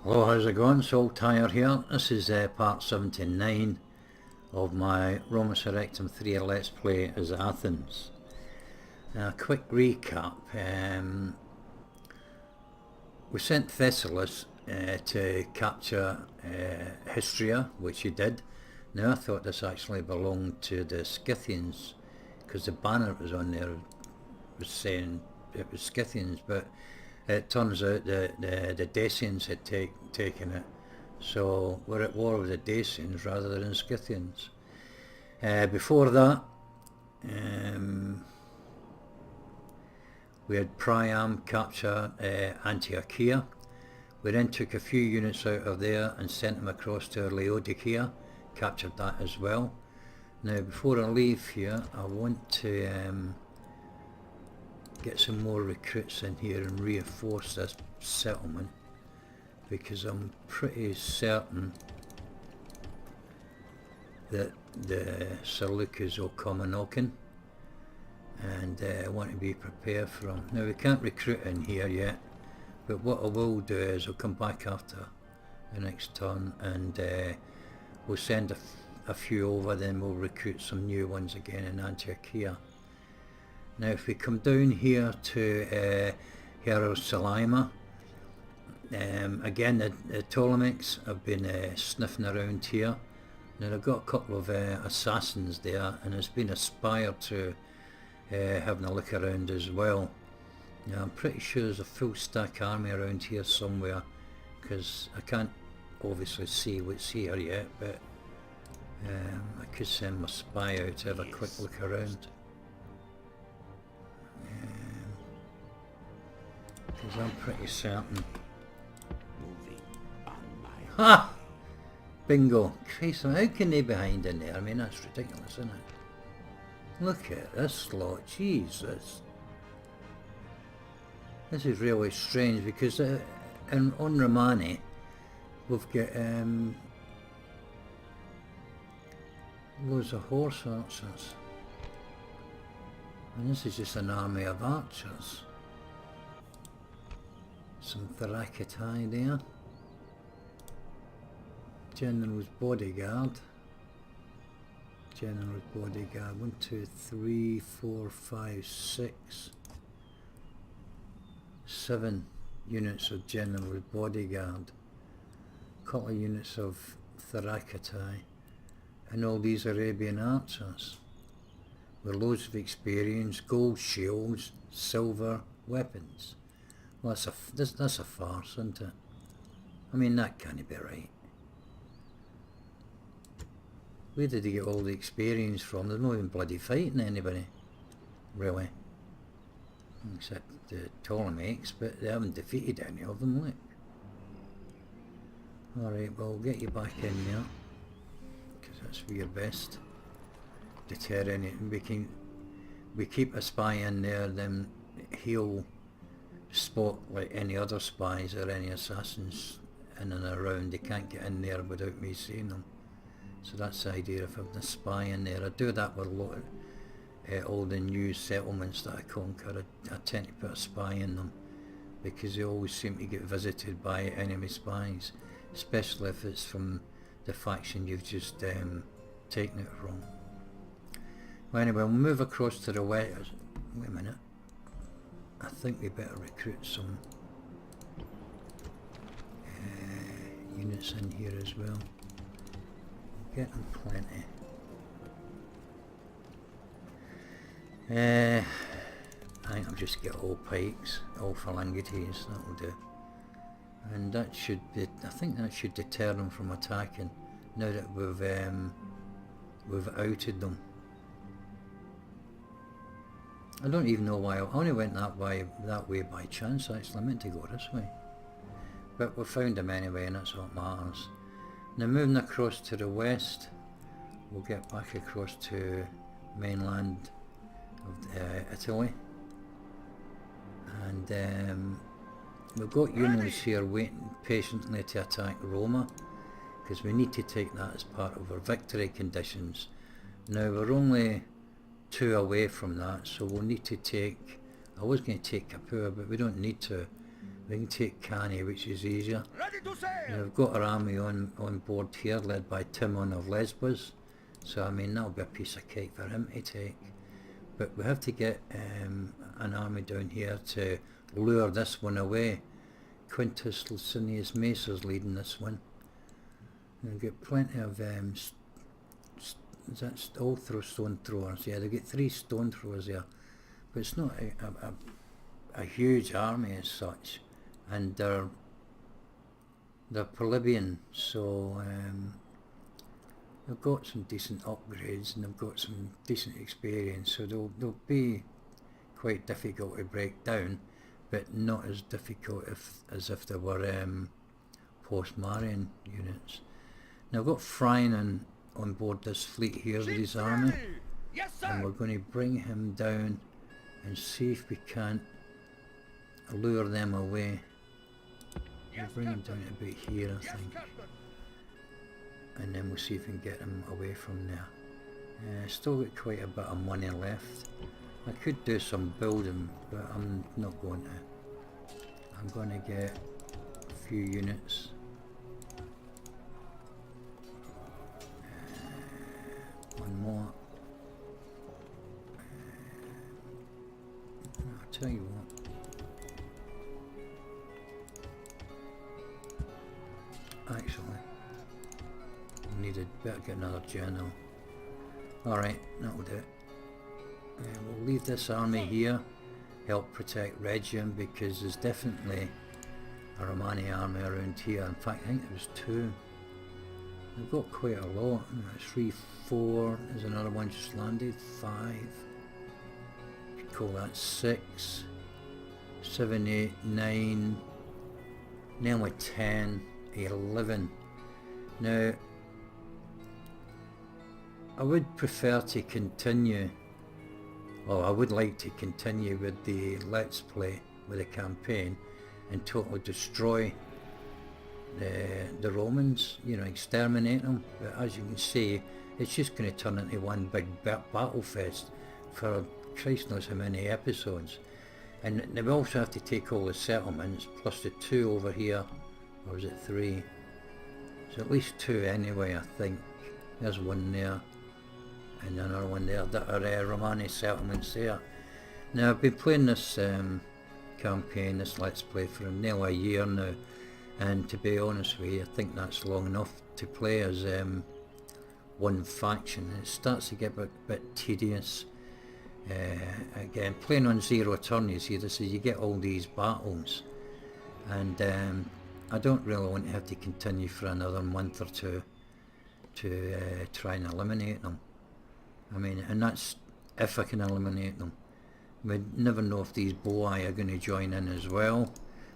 Hello, how's it going? Soul Tire here. This is part 79 of my Roma Surrectum 3 Let's Play as Athens. A quick recap. We sent Thessalus to capture Histria, which he did. Now I thought this actually belonged to the Scythians, because the banner that was on there was saying it was Scythians, but it turns out that the Dacians had taken it, so we're at war with the Dacians rather than Scythians. Before that, we had Priam capture Antiochia. We then took a few units out of there and sent them across to Laodicea, captured that as well. Now before I leave here, I want to get some more recruits in here and reinforce this settlement, because I'm pretty certain that the Seleucids will come a knocking, and I want to be prepared for them. Now we can't recruit in here yet, but what I will do is I'll come back after the next turn and we'll send a few over, then we'll recruit some new ones again in Antiochia. Now if we come down here to Hierosolyma, again the Ptolemies have been sniffing around here. Now they've got a couple of assassins there, and it's been aspired to having a look around as well. Now I'm pretty sure there's a full stack army around here somewhere, because I can't obviously see what's here yet, but I could send my spy out to have a quick look around. Because I'm pretty certain. Ha! Bingo! Christ, how can they be behind in there? I mean, that's ridiculous, isn't it? Look at this lot, Jesus. This is really strange, because on Romani we've got loads of horse archers, and this is just an army of archers. Some Thracitai there. General's bodyguard. General's bodyguard. 1, 2, 3, 4, 5, 6, 7 units of general's bodyguard. A couple of units of Thracitai. And all these Arabian archers. With loads of experience, gold shields, silver weapons. Well, that's a farce, isn't it? I mean, that can't be right. Where did they get all the experience from? They're not even bloody fighting anybody, really. Except the Ptolemies, but they haven't defeated any of them, look. Alright, well, we'll get you back in there, because that's for your best. Deter any, we keep a spy in there, then he'll spot like any other spies or any assassins in and around. They can't get in there without me seeing them. So that's the idea of having a spy in there. I do that with a lot of all the new settlements that I conquer. I tend to put a spy in them, because they always seem to get visited by enemy spies, especially if it's from the faction you've just taken it from. Well, anyway, we'll move across to the west. Wait a minute. I think we better recruit some units in here as well. Get them plenty. I think I'll just get all pikes, all phalangites, that'll do. And that should be, I think that should deter them from attacking, now that we've outed them. I don't even know why. I only went that way by chance, actually. I meant to go this way, but we found them anyway, and that's what matters. Now moving across to the west, we'll get back across to mainland of Italy, and we've got units here waiting patiently to attack Roma, because we need to take that as part of our victory conditions. Now we're only 2 away from that, so we'll need to take, I was going to take Capua, but we don't need to, We can take Canny, which is easier. Ready to sail. Now we've got our army on board here, led by Timon of Lesbos. So I mean that'll be a piece of cake for him to take. But we have to get an army down here to lure this one away. Quintus Licinius Macer's leading this one. We've got plenty of all stone throwers. Yeah, they've got 3 stone throwers there. But it's not a huge army as such. And they're Polybian, so they've got some decent upgrades and they've got some decent experience, so they'll be quite difficult to break down, but not as difficult as if they were post-Marian units. Now I've got Phryne on board this fleet here with his army, Yes, sir. and we're going to bring him down and see if we can't lure them away. We'll bring him down a bit here, I think, and then we'll see if we can get him away from there. Still got quite a bit of money left. I could do some building, but I'm not going to. I'm going to get a few units. One more. I'll tell you what. Actually, better get another general. Alright, that'll do it. We'll leave this army here, help protect Rhegium, because there's definitely a Romani army around here. In fact, I think there was 2. We've got quite a lot. 3, 4, there's another one just landed. 5, you could call that 6, 7, 8, 9, nearly 10, 11. Now, I would prefer to continue, well, I would like to continue with the Let's Play, with the campaign, and totally destroy the Romans, you know, exterminate them. But as you can see, it's just going to turn into one big battle fest for Christ knows how many episodes. And they will also have to take all the settlements, plus the 2 over here, or is it 3? So at least 2 anyway, I think. There's one there, and another one there that are Romani settlements there. Now I've been playing this campaign, this Let's Play, for nearly a year now, and to be honest with you, I think that's long enough to play as one faction. It starts to get a bit tedious. Again, playing on 0 turn, you see, this is, you get all these battles, and I don't really want to have to continue for another month or 2 to try and eliminate them. I mean, and that's if I can eliminate them. We never know if these Boii are going to join in as well.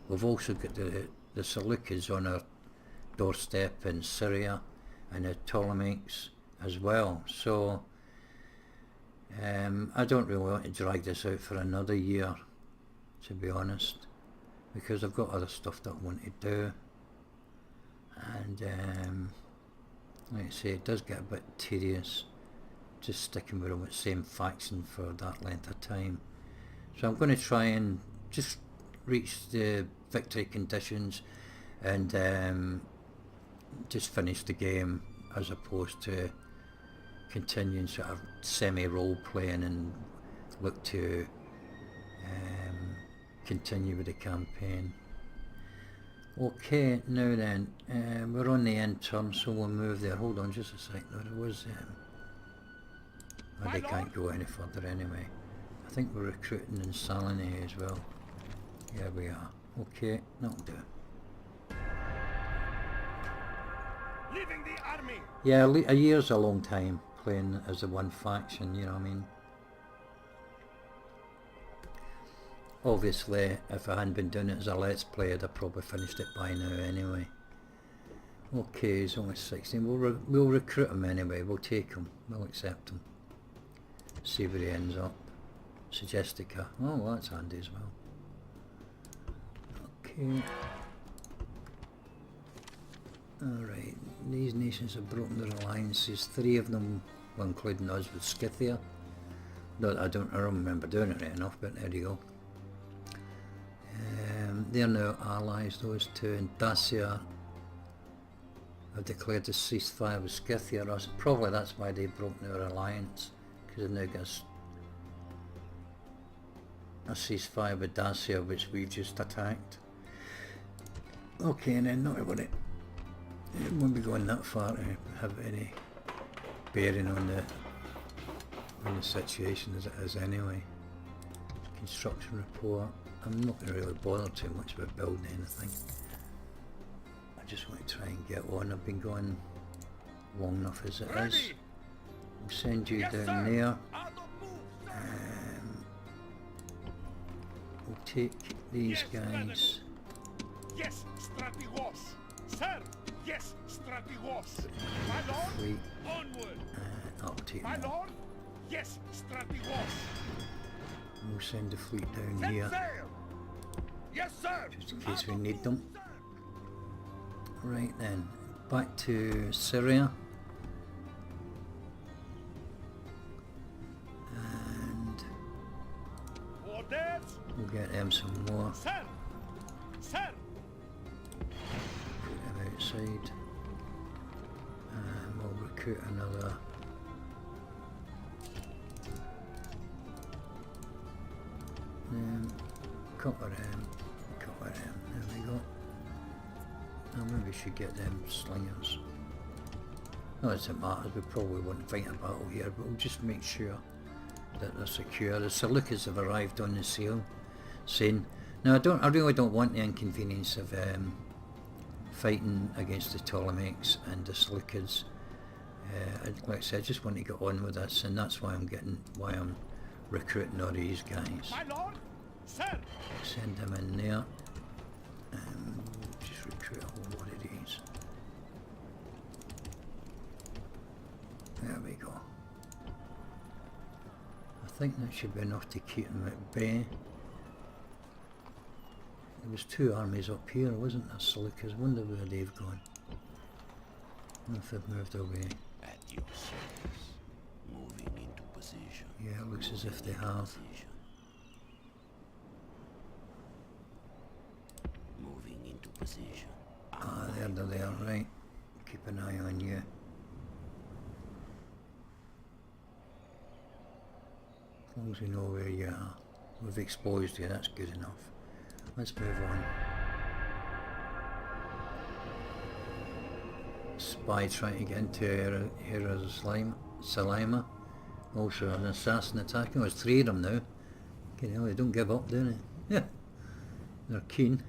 We've also got the Seleucids on our doorstep in Syria, and the Ptolemaics as well. So I don't really want to drag this out for another year, to be honest, because I've got other stuff that I want to do, and like I say, it does get a bit tedious just sticking with the same faction for that length of time. So I'm going to try and just reach the victory conditions and just finish the game, as opposed to continuing sort of semi-role playing and look to continue with the campaign. Okay, now then, we're on the end turn, so we'll move there. Hold on just a sec. There was they can't go any further anyway. I think we're recruiting in Salinae as well. Yeah, we are. Okay, that'll do. Leaving the army. Yeah, a year's a long time playing as the one faction, you know what I mean? Obviously, if I hadn't been doing it as a Let's Play, I'd have probably finished it by now anyway. Okay, he's only 16. We'll recruit him anyway. We'll take him. We'll accept him. See where he ends up. Suggestica. Oh, well, that's handy as well. Okay. Alright, these nations have broken their alliances. 3 of them, well, including us, with Scythia. No, I don't remember doing it right enough, but there you go. they're now allies, those two, and Dacia have declared a ceasefire with Scythia. Probably that's why they've broken our alliance, because they've now got a ceasefire with Dacia, which we've just attacked. Okay, and then not everybody. It won't be going that far to have any bearing on the situation as it is anyway. Construction report. I'm not going to really bother too much about building anything. I just want to try and get on. I've been going long enough as it is. We'll send you down there. We'll take these guys. Yes, strategos. Sir, yes, strategos. My lord, Fleet. onward. I'll take My them. lord, yes, strategos. We'll send the fleet down Set here, sail. Yes, sir. just in case we need them. Right then, back to Syria. And Orders. we'll get them some more. Sir. Sir. Put them outside. And we'll recruit another. Couple of them. There we go. Now maybe we should get them slingers. No, it doesn't matter. We probably won't fight a battle here, but we'll just make sure that they're secure. The Seleucids have arrived on the scene. Now I really don't want the inconvenience of fighting against the Ptolemaics and the Seleucids. Like I said, I just want to get on with this, and that's why I'm recruiting all these guys. My lord, sir. Send them in there. Just recruit a whole lot of these. There we go. I think that should be enough to keep them at bay. There was two armies up here, wasn't there, Seleucids? Wonder where they've gone. I wonder if they've moved away. At your service. Moving into position. Yeah, it looks as if they have. Moving into position. Ah, there they are, right. Keep an eye on you. As long as we know where you are. We've exposed you, that's good enough. Let's move on. Spy trying to get into Salima. Also an assassin attacking. There's three of them now. Okay, hell, they don't give up, do they? Yeah. They're keen.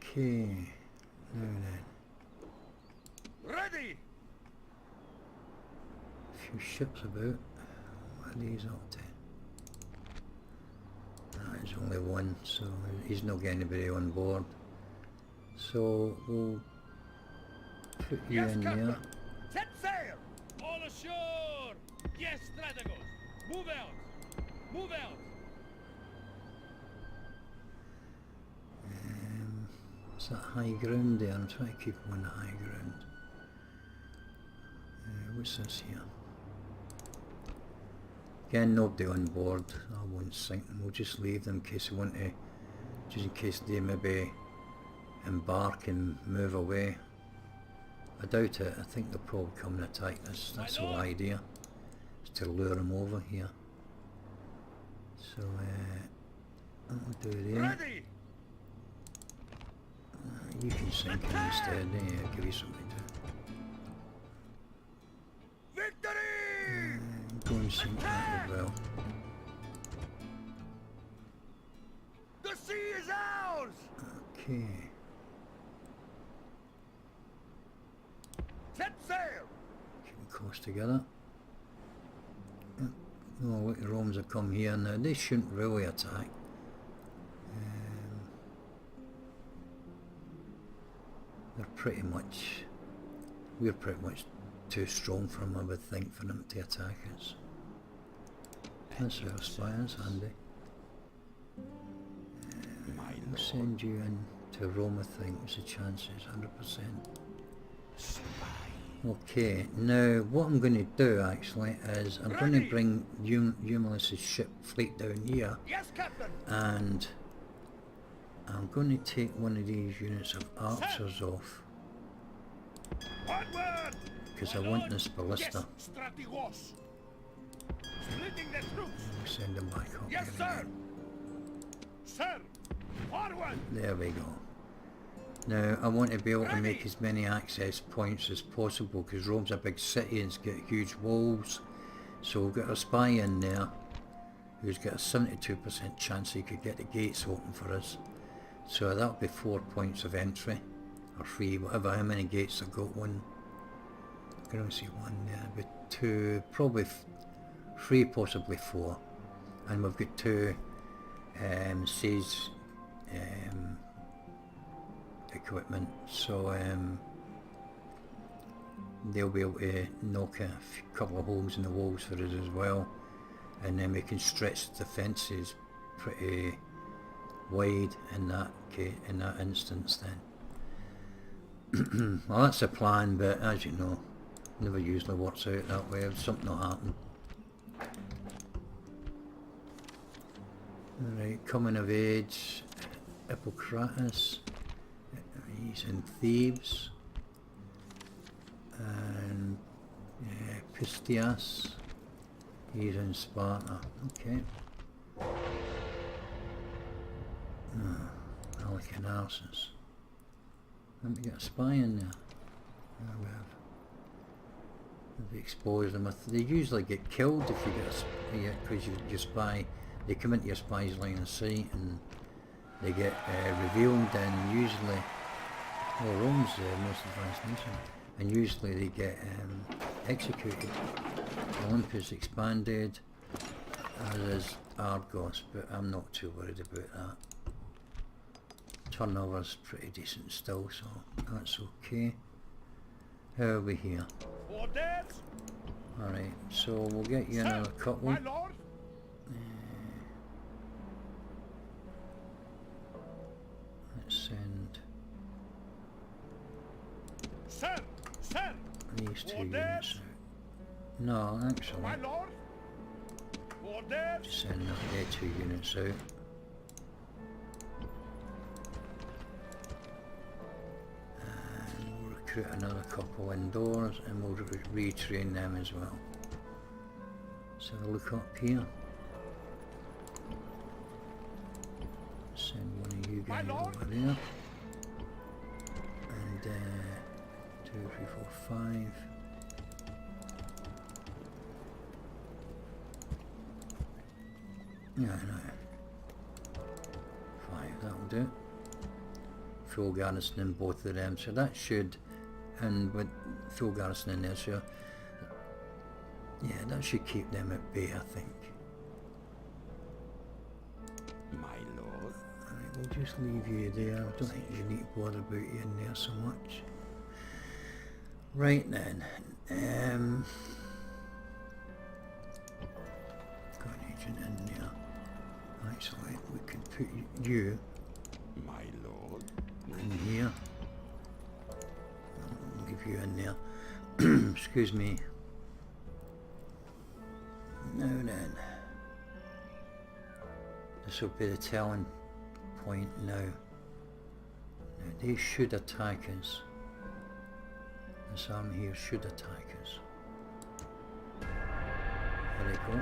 Okay. Now then. Ready. A few ships about. What are these up to? There's only one, so he's not getting anybody on board. So we'll put you Yes, in Captain. there. Set sail. All ashore! Yes, strategos! Move out! Move out! Is that high ground there? I'm trying to keep him on the high ground. What's this here? Again, nobody on board. I won't sink them. We'll just leave them in case we want to, just in case they maybe embark and move away. I doubt it. I think they'll probably come and attack us. That's the whole idea, is to lure them over here. So, I'll do that. Ready. You can sink him instead. Yeah, give you something to do. Victory. Go and sink that as well. The sea is ours. Okay. Set sail. Keep them close together. Oh, look, the Romans have come here now. They shouldn't really attack. They're pretty much... We're pretty much too strong for them, I would think, for them to attack us. That's our spy, that's handy. We'll send you in to Rome, I think. What's the chances? 100%. Okay, now what I'm going to do actually is I'm going to bring Eumelus's ship fleet down here, Yes, Captain. and I'm going to take one of these units of archers off Onward. because I want this ballista. Yes, Strategos. Splitting the troops. I'll send them back up. Yes, there we sir. go. Sir, forward. There we go. Now I want to be able to make as many access points as possible because Rome's a big city and it's got huge walls. So we've got a spy in there who's got a 72% chance he could get the gates open for us. So that'll be 4 points of entry, or 3, whatever, how many gates I've got. One, I can only see one there, but 2, probably 3, possibly 4. And we've got 2 siege equipment, so they'll be able to knock a couple of holes in the walls for us as well, and then we can stretch the defences pretty wide in that instance then. Well, that's a plan, but as you know, never usually works out that way. Something will happen. Alright, coming of age, Hippocrates, he's in Thebes, and Pistias, he's in Sparta. Okay. Halicarnassus. Let me get a spy in there. Oh, we have. They've exposed them. They usually get killed if you get a spy, because your spy, they come into your spy's line of sight and they get revealed, and usually, well, Rome's the most advanced nation, and usually they get executed. Olympus expanded, as is Argos, but I'm not too worried about that. Turnover's pretty decent still, so that's okay. How are we here? Orders. Alright, so we'll get you Sir, another couple. my lord. Let's send Sir, sir. these 2 Orders. units out. No, actually, My lord. Orders. send the 2 units out. And we'll recruit another couple indoors, and we'll retrain them as well. So look up here. Send one of you My guys lord. over there. And 2, 3, 4, 5. Yeah, I know. 5, that'll do. Full garrison in both of them, so that should, and with full garrison in there, so yeah, that should keep them at bay, I think. My lord. Alright, we'll just leave you there. I don't think you need to bother about you in there so much. Right then, got an agent in there. Actually, we can put you My lord. in here. I'll leave you in there. Excuse me. Now then, this will be the telling point now. Now they should attack us. This army here should attack us. There they go.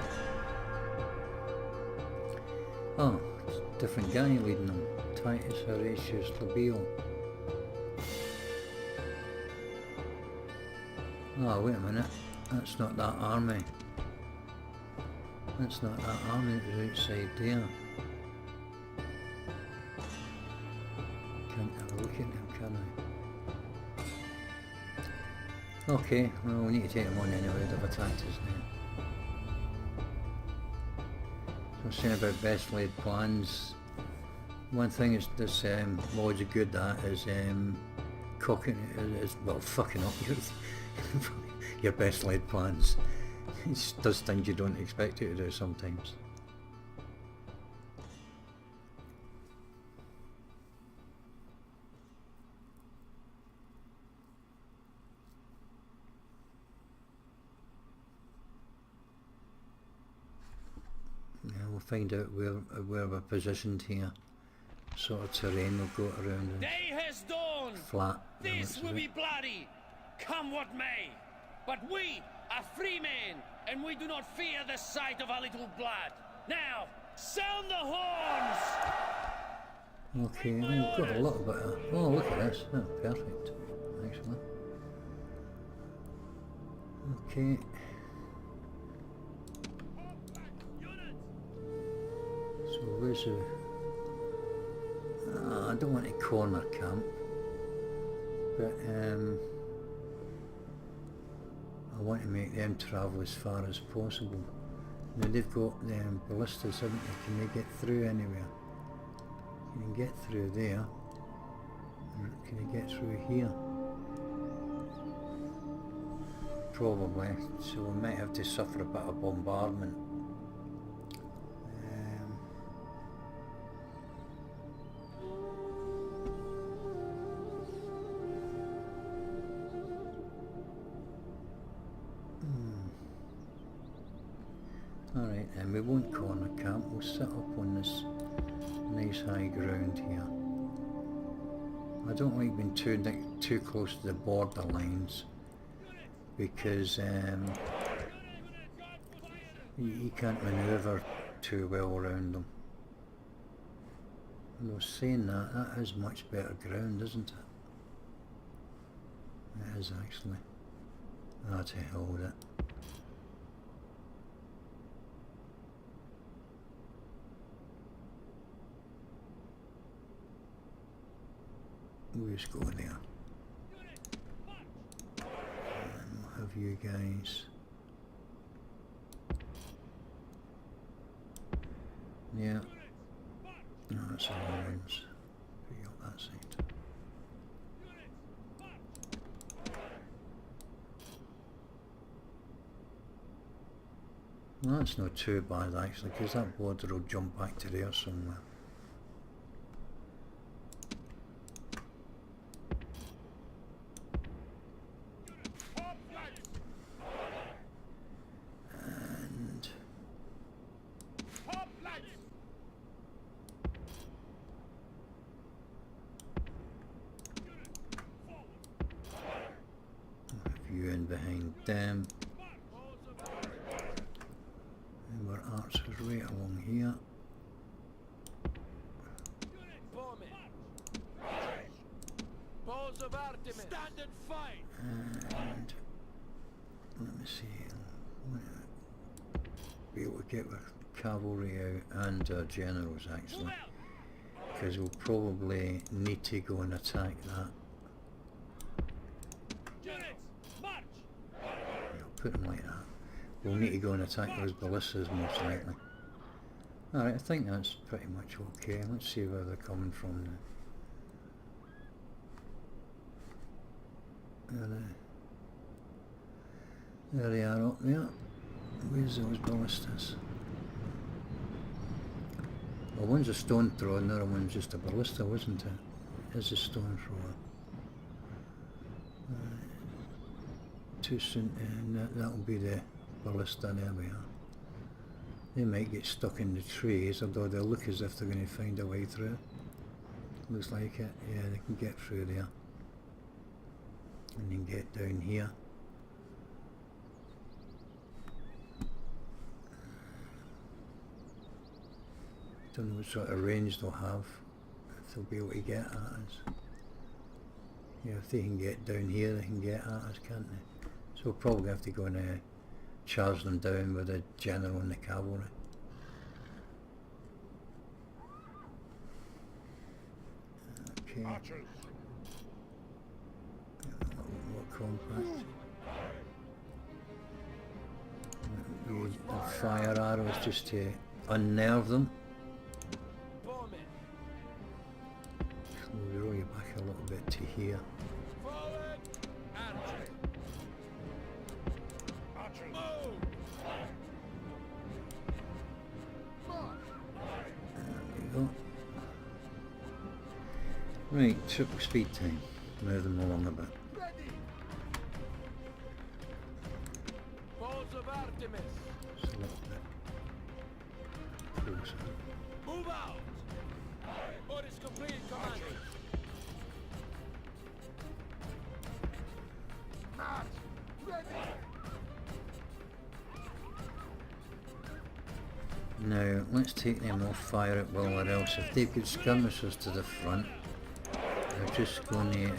Oh, it's a different guy leading them. Titus Horatius Labile. Oh, wait a minute. That's not that army. That's not that army that was outside there. Can't have a look at them, can I? Okay, well we need to take them on anyway. They've attacked us now. So I'm saying about best laid plans. One thing is this mod's good at is cocking is well fucking up your best laid plans. It does things you don't expect it to do sometimes. find out where we're positioned here. Sort of terrain we've got around and Day has dawned. flat. This will be bloody, come what may. But we are free men, and we do not fear the sight of a little blood. Now, sound the horns! Okay, well, we've got a little bit of... Oh, look at this. Oh, perfect, actually. Okay. So where's the... I don't want to corner camp, but I want to make them travel as far as possible. Now they've got ballistas, haven't they? Can they get through anywhere? Can you get through there? Can you get through here? Probably, so we might have to suffer a bit of bombardment. Alright, and we won't corner camp, we'll sit up on this nice high ground here. I don't like being too close to the border lines, because you can't manoeuvre too well around them. And I was saying that is much better ground, isn't it? It is actually. Ah, to hell with it. We'll just go there. And we'll have you guys. Yeah. No, that's all rounds. Put you up that side. Well, that's not too bad actually, because that border will jump back to there somewhere. You in behind them, and our archers right along here. Stand and fight! And let me see, be able to get our cavalry out and our generals actually, because we'll probably need to go and attack that. Put them like that. We'll need to go and attack those ballistas most likely. Alright, I think that's pretty much okay. Let's see where they're coming from now. There they are up there. Where's those ballistas? Well, one's a stone thrower and the other one's just a ballista, wasn't it? It's a stone thrower. Too soon, and that'll be the ballista. There we are. They might get stuck in the trees, although they'll look as if they're going to find a way through. Looks like it. Yeah, they can get through there. And then get down here. Don't know what sort of range they'll have, if they'll be able to get at us. Yeah, if they can get down here, they can get at us, can't they? So we'll probably have to go and charge them down with the general and the cavalry. Okay. Archers. A little more compact. Use the fire arrows just to unnerve them. So we'll roll you back a little bit to here. Right, triple speed time. Move them along a bit. Balls of Artemis. Just a little bit. closer. Move out! Orders complete, Commander. March! Ready! Now, let's take them off fire at will, or else if they've got skirmishers to the front, they're just going to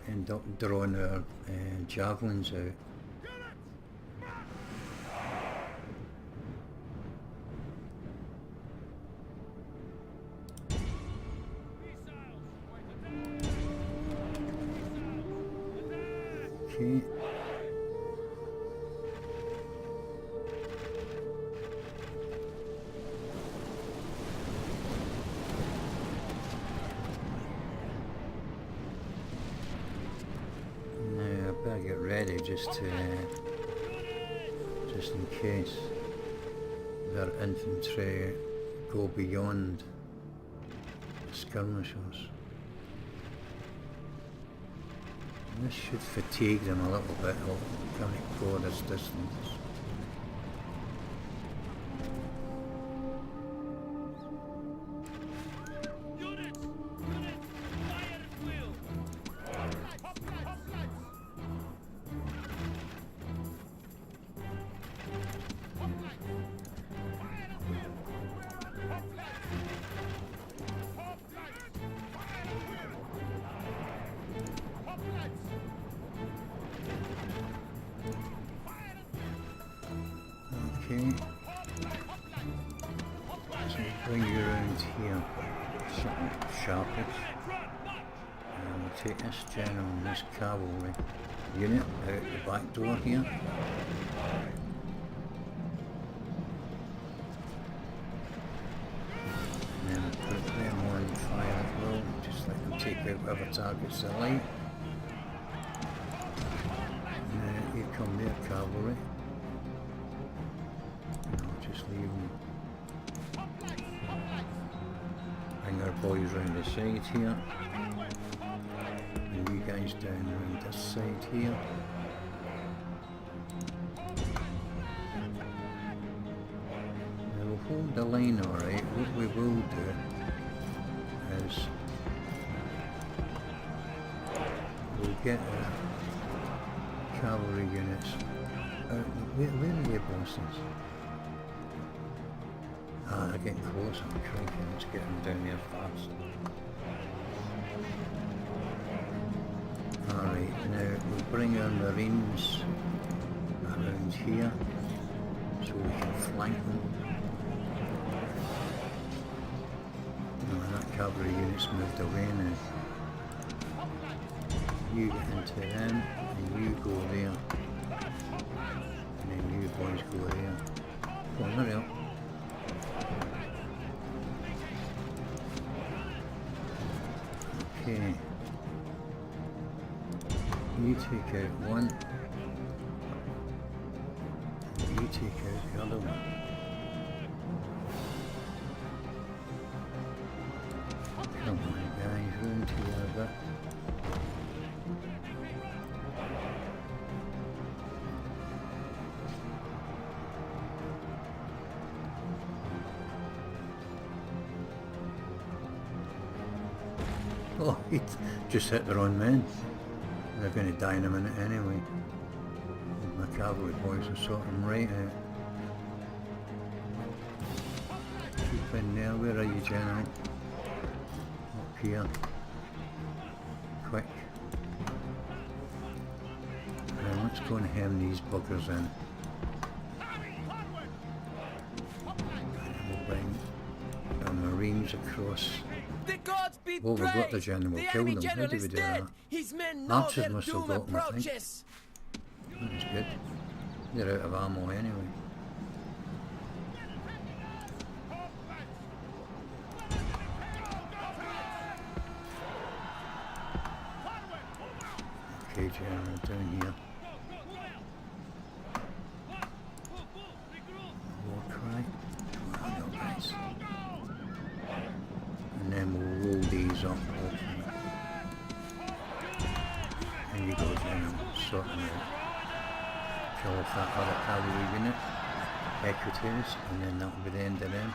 end up drawing our javelins out. Okay. Better get ready just in case their infantry go beyond the skirmishers. This should fatigue them a little bit, coming for this distance. Okay, so bring you around here, something sharpish, and we'll take this general and this cavalry unit out the back door here. And then put them on fire as well, just let them take out whatever targets they like. And here come their cavalry. Just leave them. Bring our boys round the side here. And you guys down around this side here. Now we'll hold the line alright. What we will do is we'll get cavalry units out. Where are your bosses? Ah, they're getting closer. Crikey, let's get them down there fast. Alright, now we'll bring our marines around here so we can flank them. Oh, that cavalry unit's moved away now. You get into them, and you go there. And then you boys go there. Come on, hurry up. Okay, you take out one, and you take out the other one. Come on guys, round here a bit. Oh, he just hit the wrong men. They're going to die in a minute anyway. My cavalry boys will sort them right out. Keep in there. Where are you, General? Up here. Quick. Now let's go and hem these buggers in. And we'll bring our marines across. The gods be Oh, we've got the praised! general. The Killed enemy him. How general did we is do dead! that? His men know Archers their must have doom got him, I think. approaches! That's good. They're out of ammo anyway. Okay, General, down here. War cry. Come on, guys. And then we'll roll these up, hopefully. And you go, General, sort them out. Kill off that other cavalry unit. equities, and then that'll be the end of them.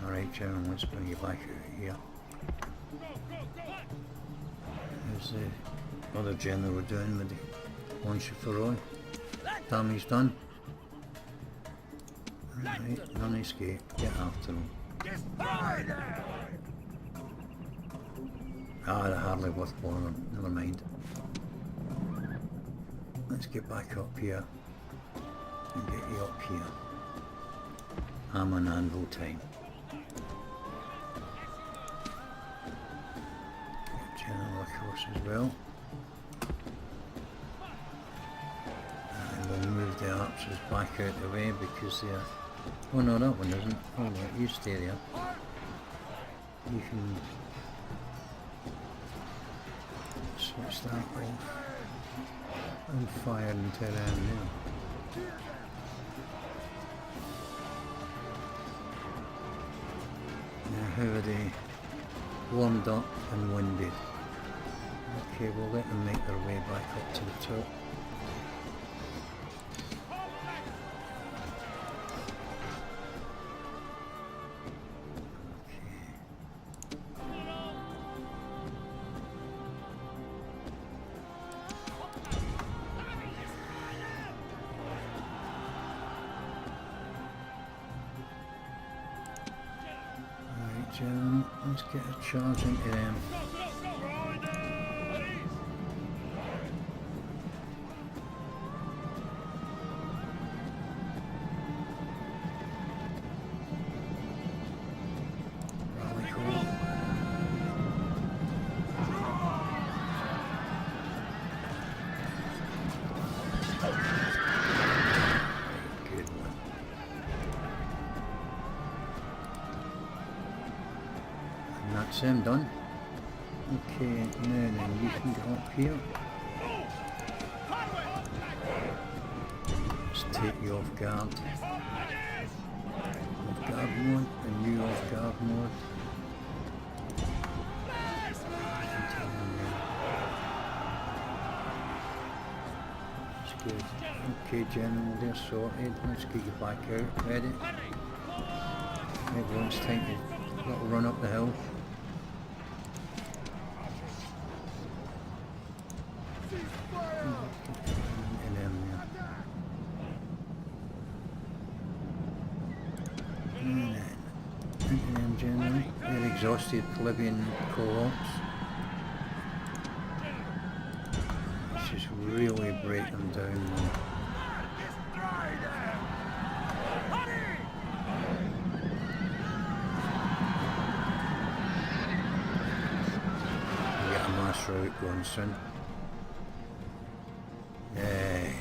Alright, General, let's bring you back out here. How's the other General we're doing with the launcher for Roy? Damage done. Right, none escape. Get after them. Ah, they're hardly worth bothering. Never mind. Let's get back up here and get you up here. I'm on anvil time. Get General across as well. And we'll move the archers back out the way because they're... Oh no, that one isn't. Oh no, you stay there. You can switch that off and fire into them now. Now how are they warmed up and winded? Okay, we'll let them make their way back up to the top. Let's get a charge into them. Rally call. Good one. That's him done. Okay, now then you can get up here. Let's take you off guard. Off guard mode and you off guard mode. That's good. Okay, General, they're sorted. Let's get you back out. Ready? Everyone's taking a little run up the hill. They're exhausted plebeian co-ops. Let's just really break them down now. We'll get a mass route going soon. Yay.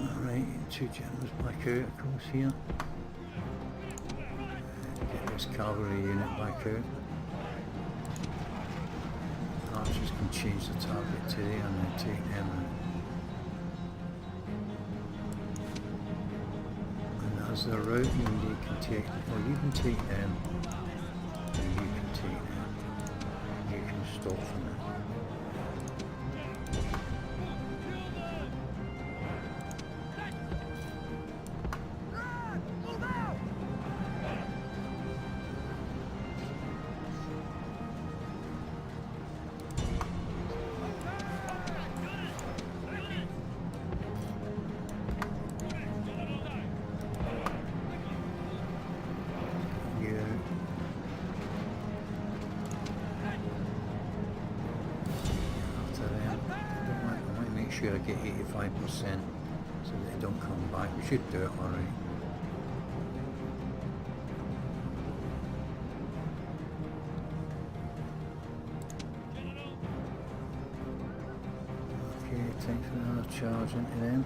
Alright, two generals back out across here. Get this cavalry unit back out. Archers can change the target to there and then take them out. And as they're routing, you can take, or you can take them, and you can take them. You can stop from it. I get 85% so they don't come back. We should do it alright. Okay, time for another charge into them.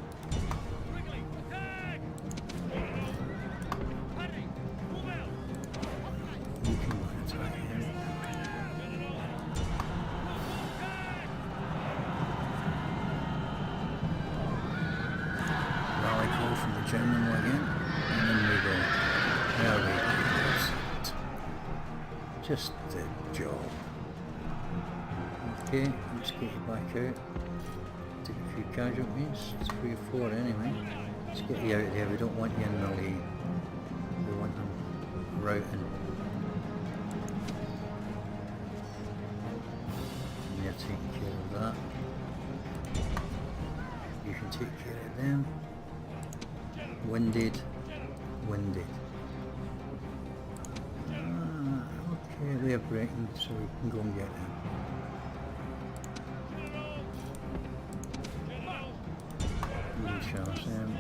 You can attack him. From the German again, and then we go. There we go. That's it. Just the job. Okay, let's get you back out. Take a few casualties, 3 or 4 anyway. Let's get you out there, we don't want you in the lee. We want them routing. And you're taking care of that. You can take care of them. Winded. Winded. Okay, they're breaking, so we can go and get them. We shall them.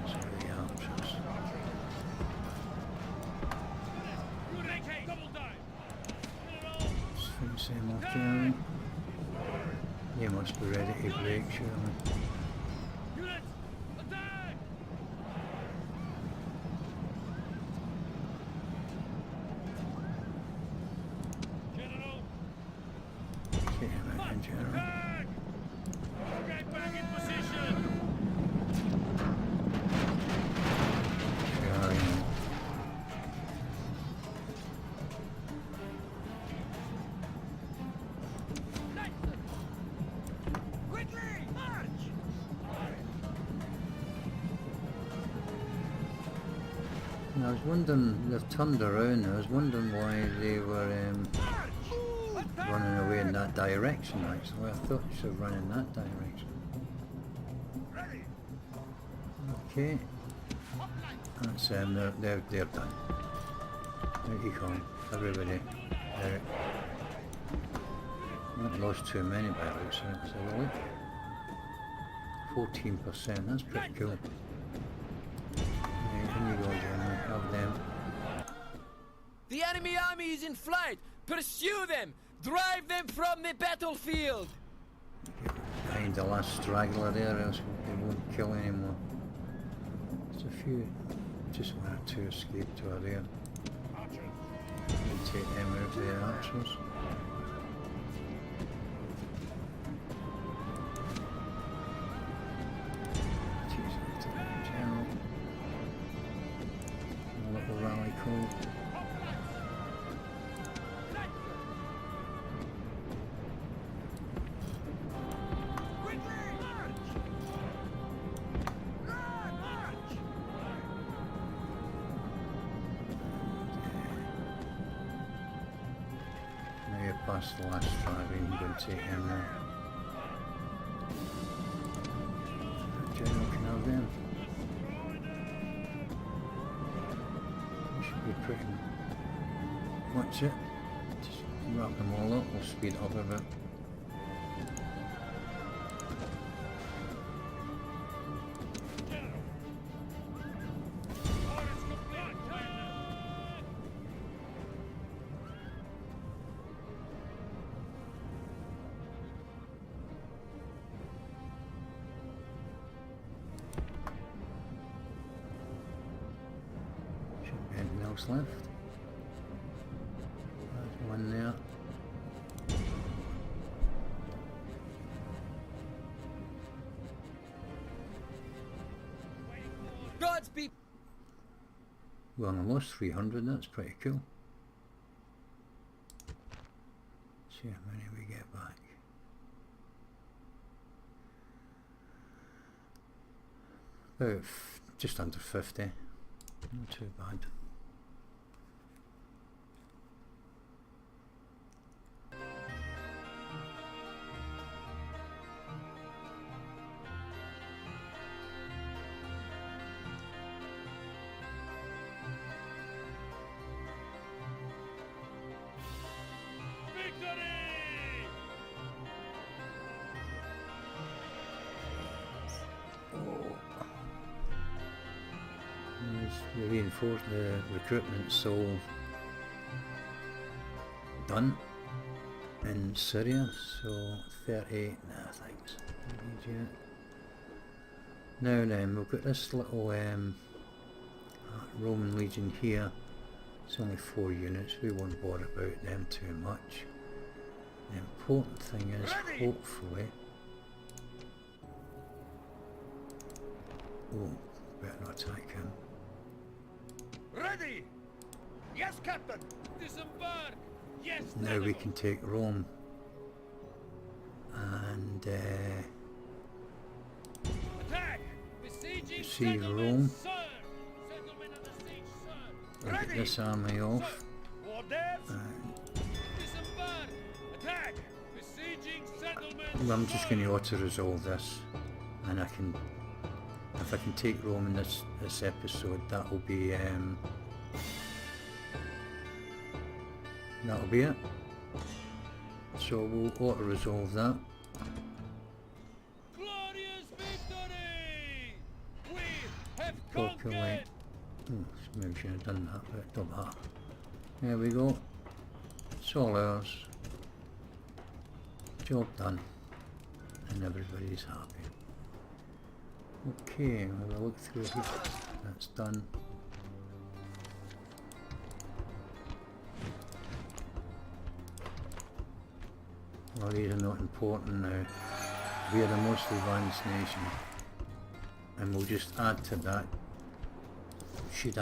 So the archers. Let's finish them off generally. They must be ready to break, surely. Units, attack! General, Take him out in general. attack! Get back in position! Charlie. Quickly, march! And I was wondering, they've turned around, I was wondering why they were running away in that direction actually. I thought they should run in that direction. Ready. Okay. That's they're done. Out you come, everybody. Out. Not lost too many by the looks of it, let's have a look. 14%, that's pretty cool. Right, in you go, General, have them. The enemy army is in flight! Pursue them! Drive them from the battlefield! Behind the last straggler there, else they won't kill anymore. There's a few, just 1 or 2 escaped to our rear. We'll take them out with the archers. Jesus, General. A little rally call. Now you're past the last drive, you can go and take him now. General can have them. Should be pretty much it. Just wrap them all up, we'll speed it up a bit. Shouldn't be anything else left. There's one there. Godspeed! We only lost 300, that's pretty cool. See how many we get back. About just under 50. Not too bad. Victory! The reinforced the recruitment so done in Syria, so 38, nah thanks. Now then, we've got this little Roman Legion here. It's only 4 units, we won't bother about them too much. The important thing is, Ready. hopefully... Oh, better not attack him. Ready! Yes, Captain! Disembark! Yes, Now we General. can take Rome. And Attack! Besieging Besiege settlement, Rome. sir! Settlement under siege, sir! we'll get Ready. this army off. Orders! Disembark! Attack! Besieging settlement, Well, I'm just sir! going to auto-resolve this. And I can... If I can take Rome in this episode, that'll be it. So we'll auto-resolve that. Glorious victory! We have Populate. conquered! Maybe should have done that, but it don't matter. There we go. It's all ours. Job done. And everybody's happy. Okay, we'll have a look through here. That's done. Well, these are not important now. We are the most advanced nation. And we'll just add to that. Should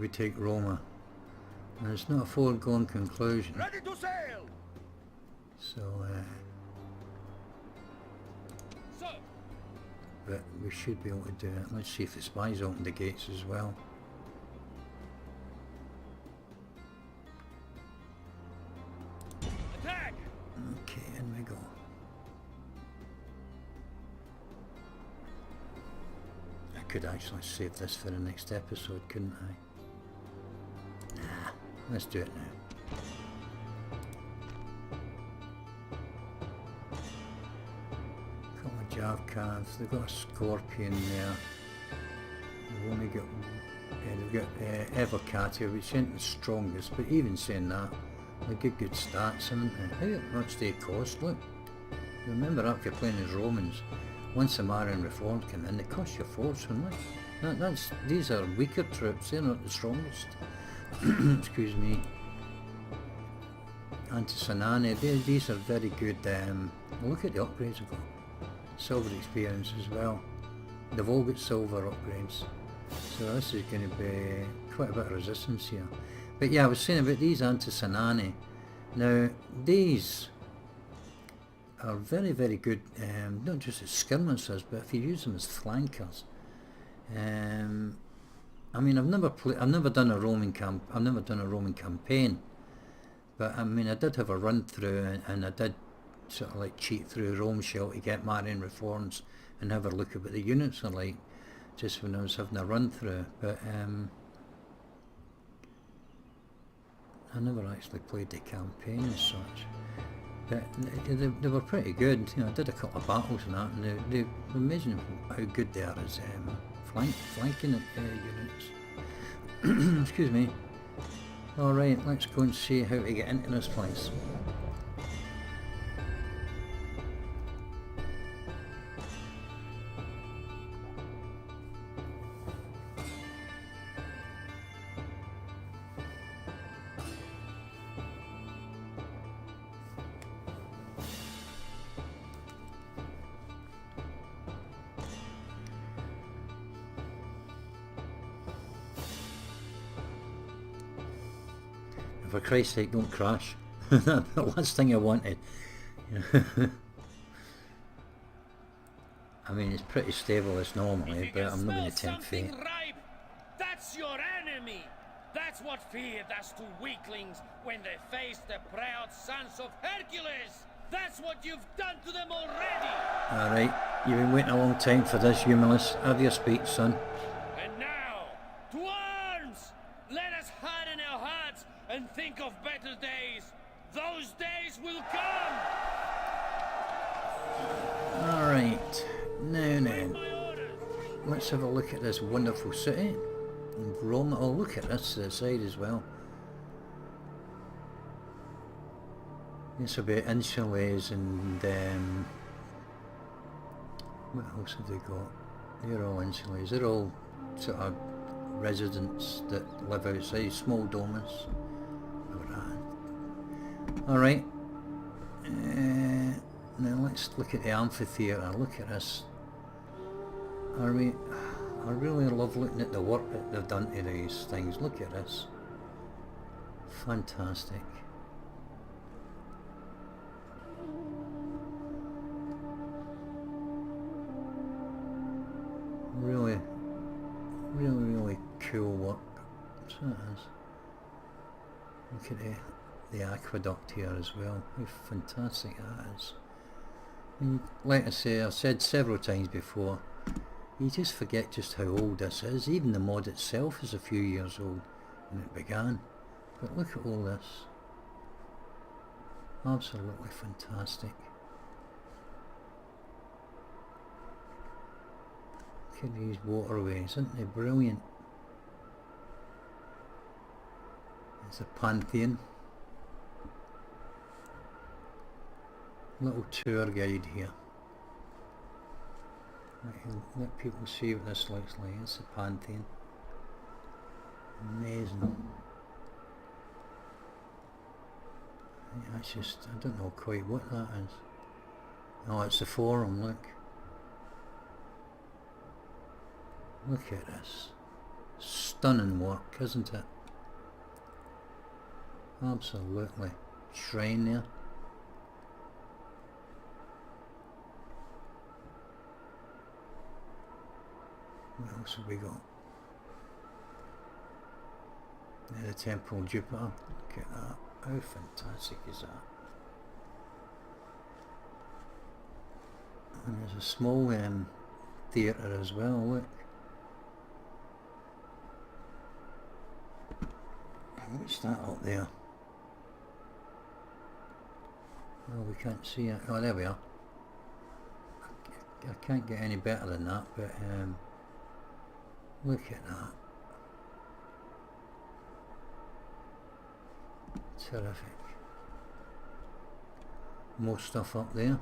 we take Roma? And it's not a foregone conclusion. Ready to sail! So, Sir! but we should be able to do it. Let's see if the spies open the gates as well. Attack! Okay, in we go. I could actually save this for the next episode, couldn't I? Nah, let's do it now. Couple of Jav calves, they've got a scorpion there. They've only got, they've got Evocati, which isn't the strongest, but even saying that, they get good stats, haven't they? How much they cost, look. Remember that if you're playing as Romans, once the Marian Reform come in, they cost you a fortune, like. These are weaker troops, they're not the strongest. Excuse me. Antisanani, these are very good, look at the upgrades they've got. Silver experience as well. They've all got silver upgrades. So this is going to be quite a bit of resistance here. But yeah, I was saying about these Antisanani. Now, these are very, very good, not just as skirmishers, but if you use them as flankers. I mean, I've never done a Roman campaign, but I mean, I did have a run through, and I did sort of like cheat through Rome Shell to get Marian Reforms and have a look at what the units are like, just when I was having a run through. But I never actually played the campaign as such. But they were pretty good. You know, I did a couple of battles and that, and they're amazing how good they are as flanking units. Excuse me. Alright, let's go and see how to get into this place. For Christ's sake, don't crash. That's the last thing I wanted. I mean, it's pretty stable as normally, but I'm not going to tempt fate. Ripe, that's your enemy. That's what fear does to weaklings when they face the proud sons of Hercules. That's what you've done to them already. Alright, you've been waiting a long time for this, Humulus. Have your speech, son. And now, to arms! Let us harden our hearts and think of better days. Those days will come! Alright, now then, My orders! let's have a look at this wonderful city. And Rome, oh look at this to the side as well. This will be insulates and what else have they got? They're all insulates, they're all sort of residents that live outside, small domus. Alright. Now let's look at the amphitheatre. Look at this. I really love looking at the work that they've done to these things. Look at this. Fantastic. Really, really cool work. So it is. Look at the aqueduct here as well. How fantastic that is. And like I say, I've said several times before, you just forget just how old this is. Even the mod itself is a few years old when it began. But look at all this. Absolutely fantastic. Look at these waterways, aren't they brilliant? It's a Pantheon. Little tour guide here. Let people see what this looks like. It's a Pantheon. Amazing. That's just, I don't know quite what that is. Oh, it's the Forum, look. Look at this. Stunning work, isn't it? Absolutely. Shrine there. What else have we got? There's the Temple of Jupiter. Look at that. How fantastic is that? And there's a small theatre as well, look. What's that up there? Oh, we can't see it. Oh, there we are. I can't get any better than that, but look at that. Terrific. More stuff up there.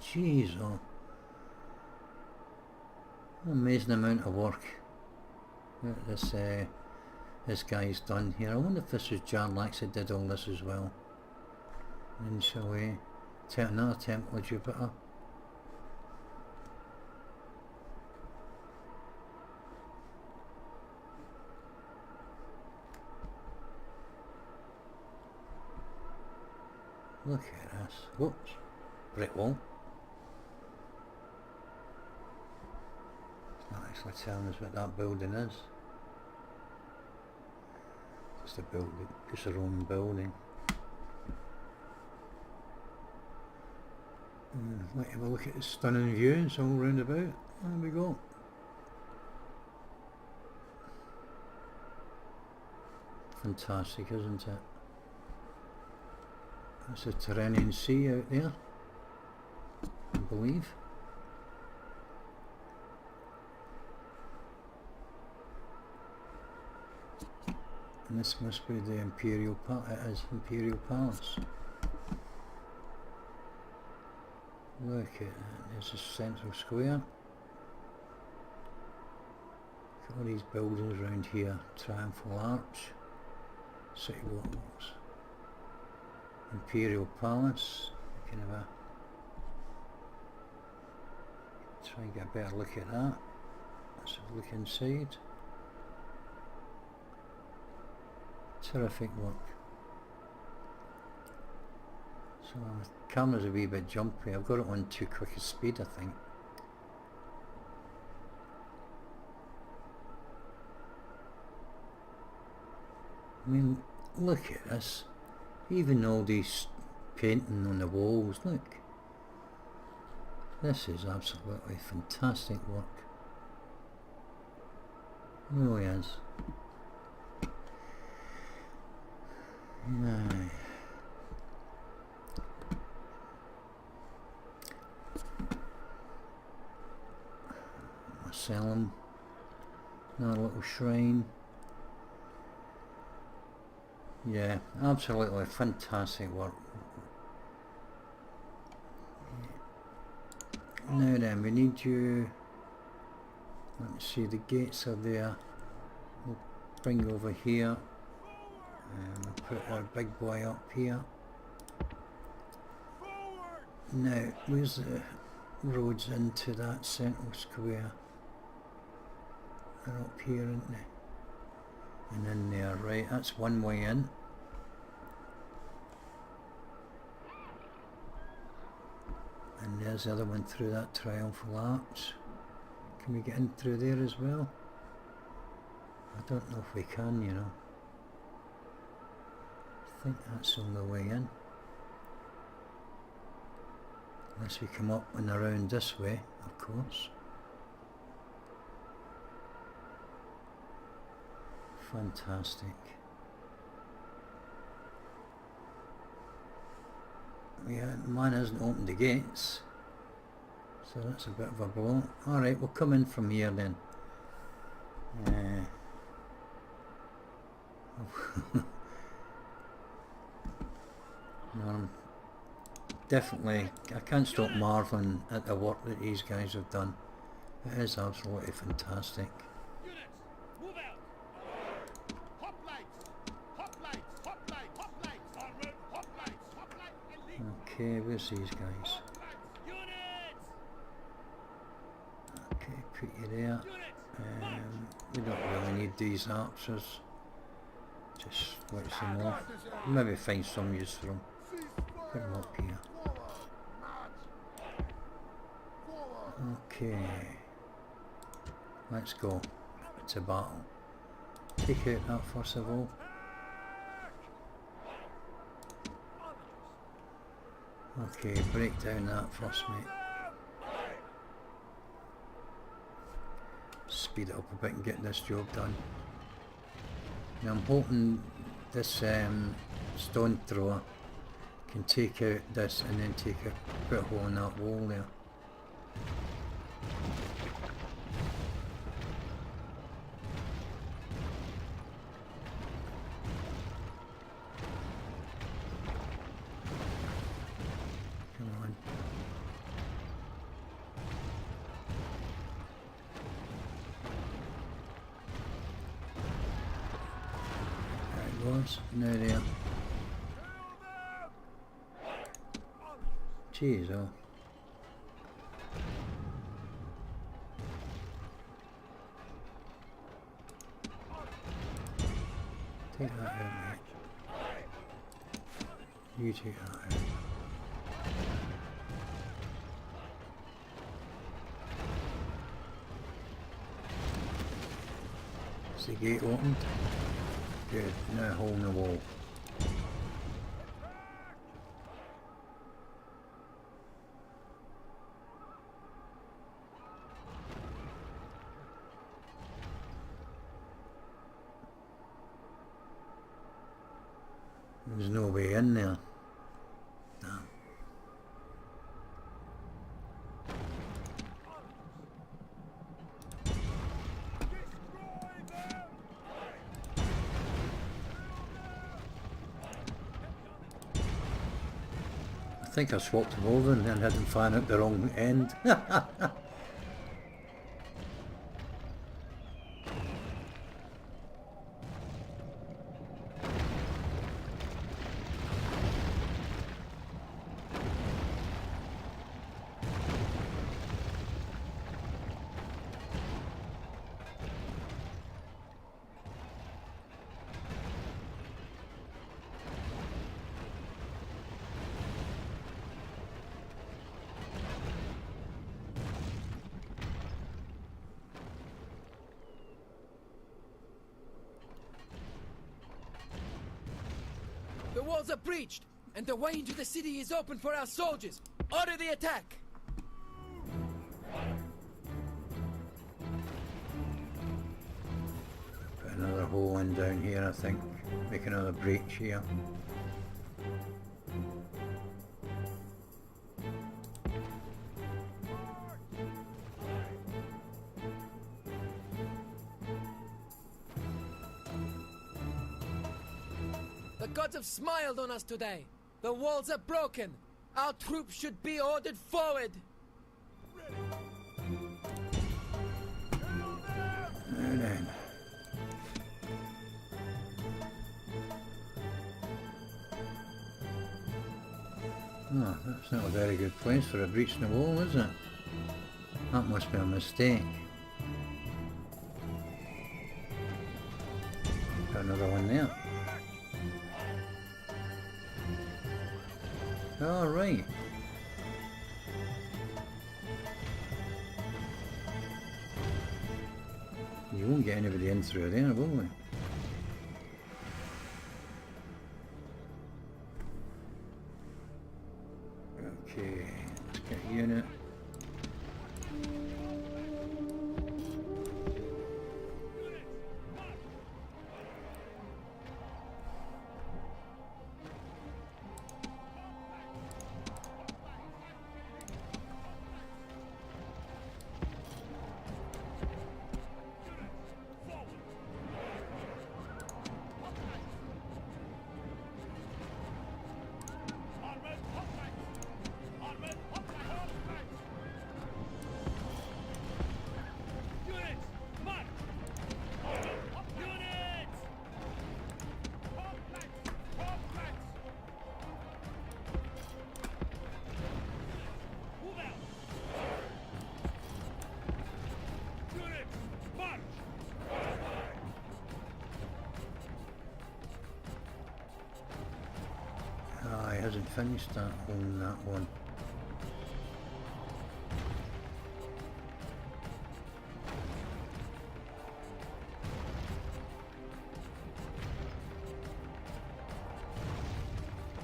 Jeez, oh. Amazing amount of work that this guy's done here. I wonder if this was Jarlax that did all this as well. And so another Temple of Jupiter. Look at this. Whoops. Brick wall. It's not actually telling us what that building is. Just a building. Just a Roman building. Let's have a look at the stunning views all round about. There we go. Fantastic, isn't it? That's a Tyrrhenian Sea out there, I believe. And this must be the Imperial Palace. Look at that, there's a central square. Look at all these buildings around here. Triumphal Arch, City Walls, Imperial Palace. Kind of try and get a better look at that. Let's have a look inside. Terrific work. So the camera's a wee bit jumpy. I've got it on too quick a speed, I think. I mean, look at this. Even all these painting on the walls, look. This is absolutely fantastic work. It really is. Aye. Marcellum, another little shrine. Yeah, absolutely fantastic work. Now then, we need you. Let me see, the gates are there. We'll bring over here and we'll put our big boy up here. Now, where's the roads into that central square? They're up here, aren't they? And in there, right, that's one way in. And there's the other one through that triumphal arch. Can we get in through there as well? I don't know if we can, you know. I think that's the only way in. Unless we come up and around this way, of course. Fantastic. Yeah, man hasn't opened the gates, so that's a bit of a blow. Alright, we'll come in from here then. No, definitely, I can't stop marveling at the work that these guys have done. It is absolutely fantastic. Units, move out. Hoplites, hoplites, hoplites, hoplites. En route, hoplites, hoplites, and lead. Okay, where's these guys? Hoplites, units, Okay, put you there. units. We don't really need these archers. Just switch them off. Maybe find some use for them. Put them up here. Okay. Let's go to battle. Take out that first of all. Okay, break down that first, mate. Speed it up a bit and get this job done. Now I'm hoping this stone thrower can take out this and then put a hole in that wall there. Come on. There it goes. Now there. Jeez, oh. Take that out, mate. You take that out. Is the gate opened? Good, now a hole in the wall. There's no way in there. No. I think I swapped them over and then had them firing at the wrong end. The walls are breached, and the way into the city is open for our soldiers. Order the attack! Put another hole in down here, I think. Make another breach here. The gods have smiled on us today. The walls are broken. Our troops should be ordered forward. Now then. Oh, that's not a very good place for a breach in the wall, is it? That must be a mistake. Got another one there. All right. You won't get anybody in through there, will we? Okay, let's get a unit. He hasn't finished that on that one.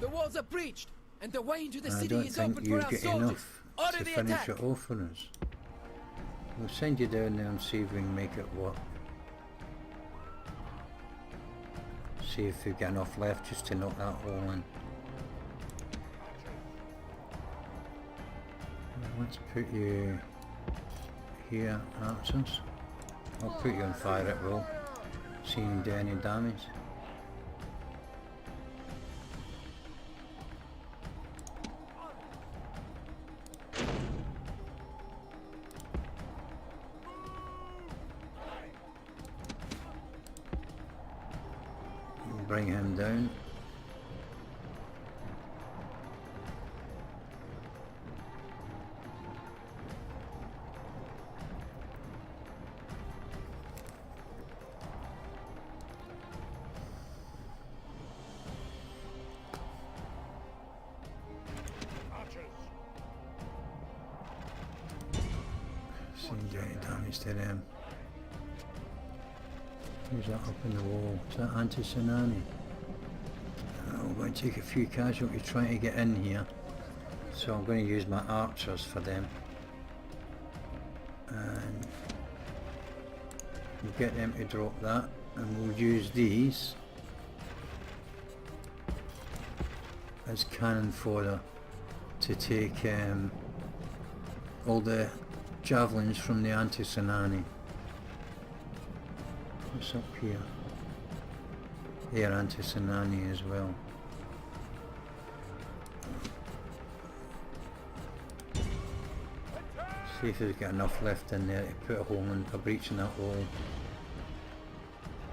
The walls are breached, and the way into the I city don't is think open for you our get soldiers. enough Order to the finish attack. it off for us. We'll send you down there and see if we can make it work. See if we've got enough left just to knock that hole in. Let's put you here, archers. I'll put you on fire at will. See you do any damage. Bring him down. Send any damage to them. Who's that up in the wall? Is that Anti-Sinani? I'm going to take a few casualties trying to get in here. So I'm going to use my archers for them. And we'll get them to drop that. And we'll use these as cannon fodder to take all the javelins from the Anti-Sinani. What's up here? They're Anti-Sinani as well. See if there's got enough left in there to put a hole in, a breach in that wall.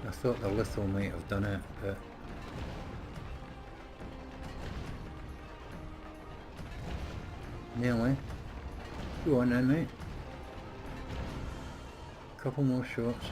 I thought the lethal might have done it, but nearly. Go on then, mate. Couple more shots.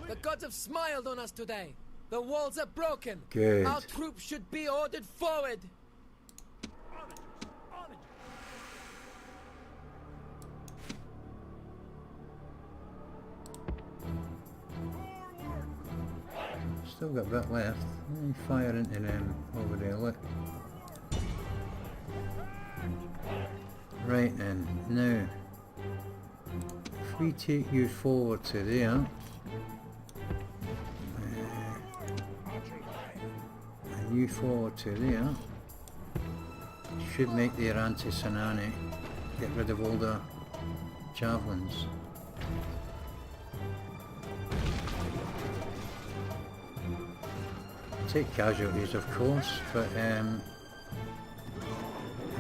The gods have smiled on us today. The walls are broken. Good. Our troops should be ordered forward. Still got a bit left. Fire into them over there, look. Right then, now, if we take you forward to there, and you forward to there, should make their Anti-Sinani get rid of all the javelins. take casualties, of course, but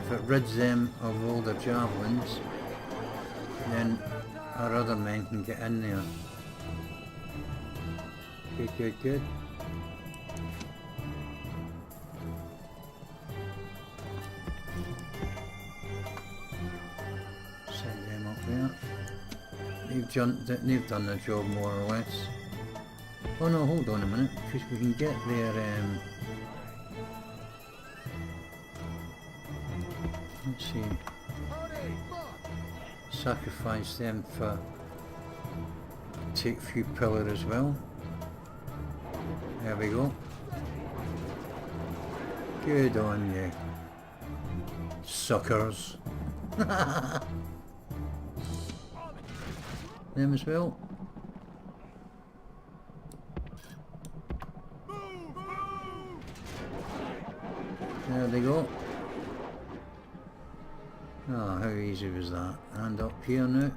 if it rids them of all their javelins, then our other men can get in there. Good, good, good. Send them up there. They've done their job more or less. Oh no, hold on a minute, because we can get their let's see, sacrifice them for take few pillar as well. There we go. Good on you, suckers. Them as well. There they go. Oh, how easy was that? And up here now.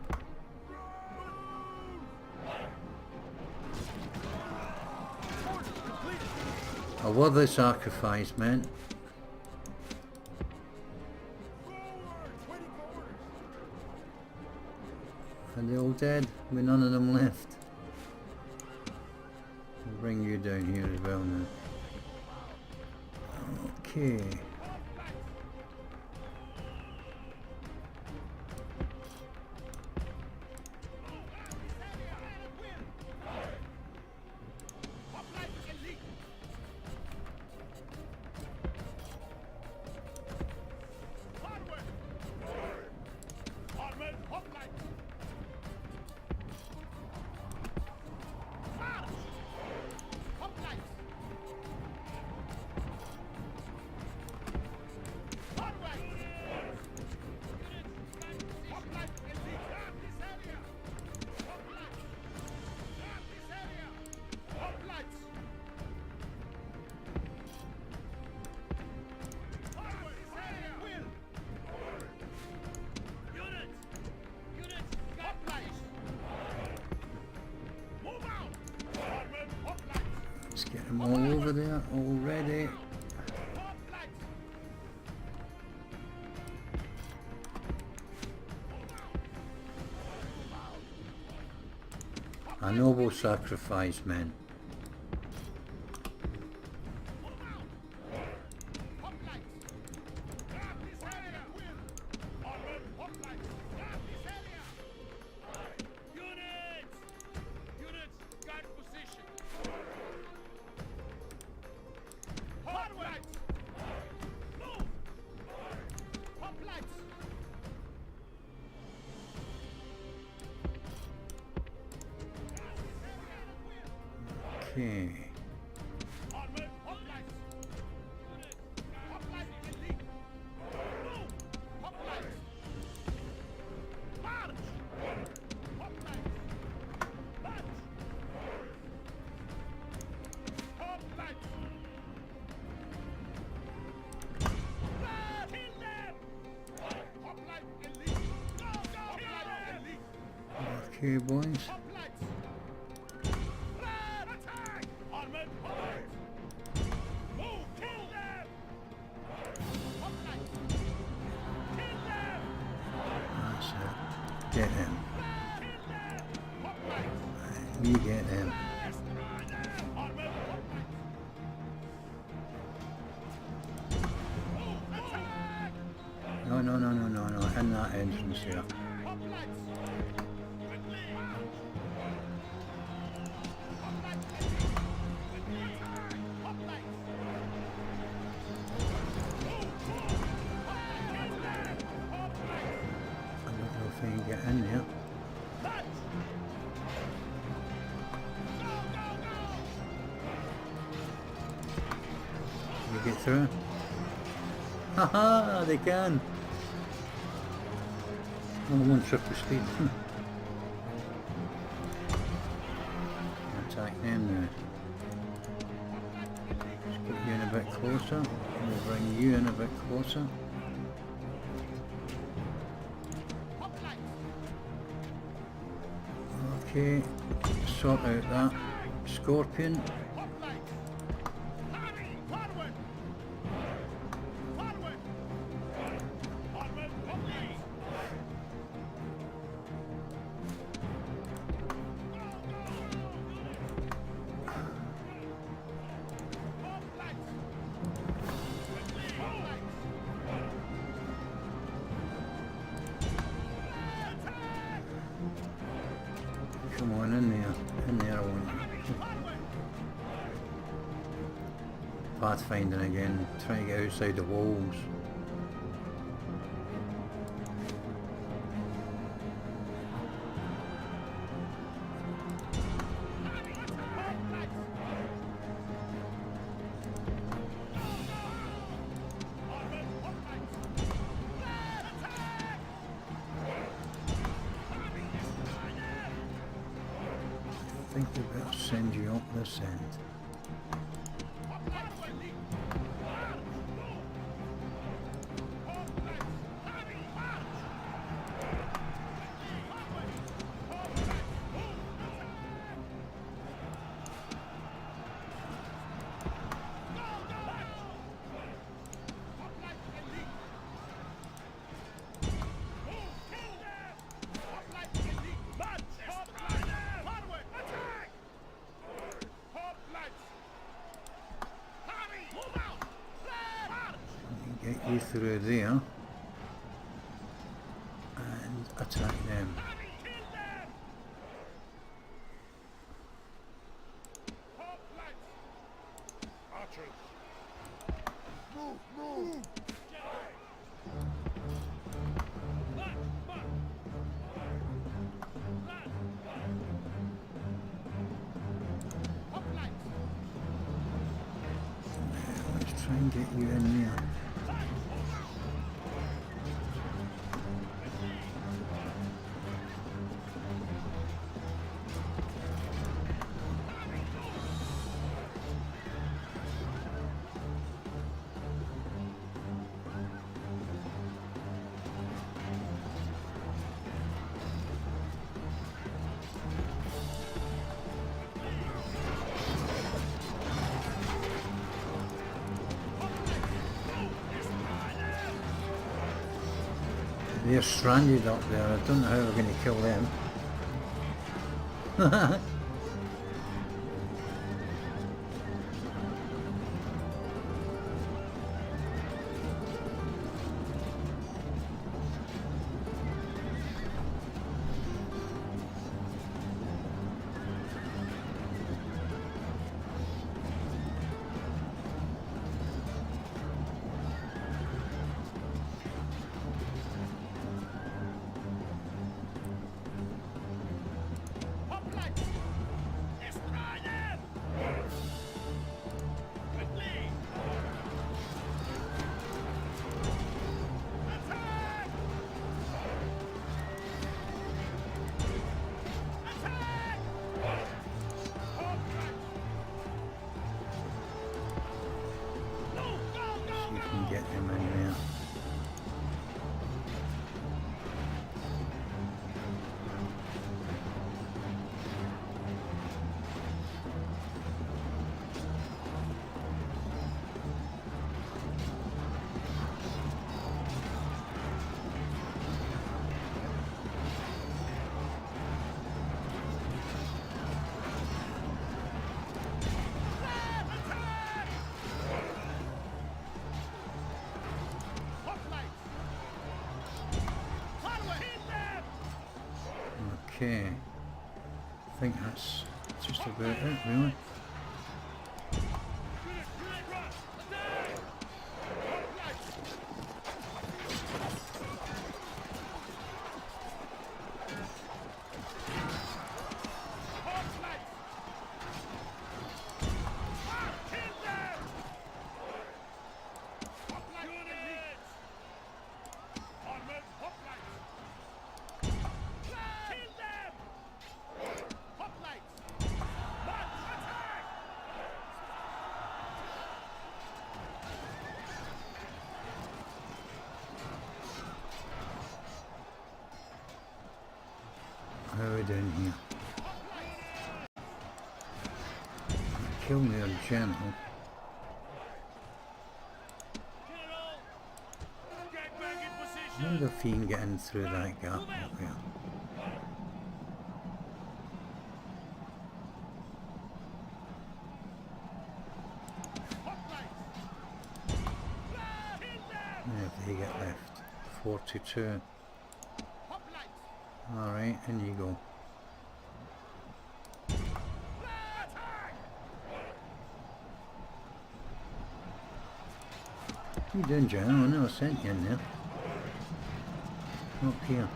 A worthy sacrifice, man. Are they all dead? With none of them left. I'll bring you down here as well now. Okay. Let's get them all over there already. A noble sacrifice, men. Okay. Okay, boys. Get him. You get him. No, in that entrance here. Get in there. Can you get through? Haha, they can. Only one triple speed. Attack them now. Let's get you in a bit closer. We'll bring you in a bit closer. Okay, sort out that scorpion. pathfinding again, trying to get outside the walls. I think we better send you up this end. Get you through there and attack them. Let's try and get you in there. They're stranded up there. I don't know how we're going to kill them. Get him in there. Okay, I think that's just about it, really. How are we doing here? Kill their general. I wonder if he can get in through that gap up there. How did he get left? 42. Alright, in you go. What are you doing, General? I never sent you in there. Up here.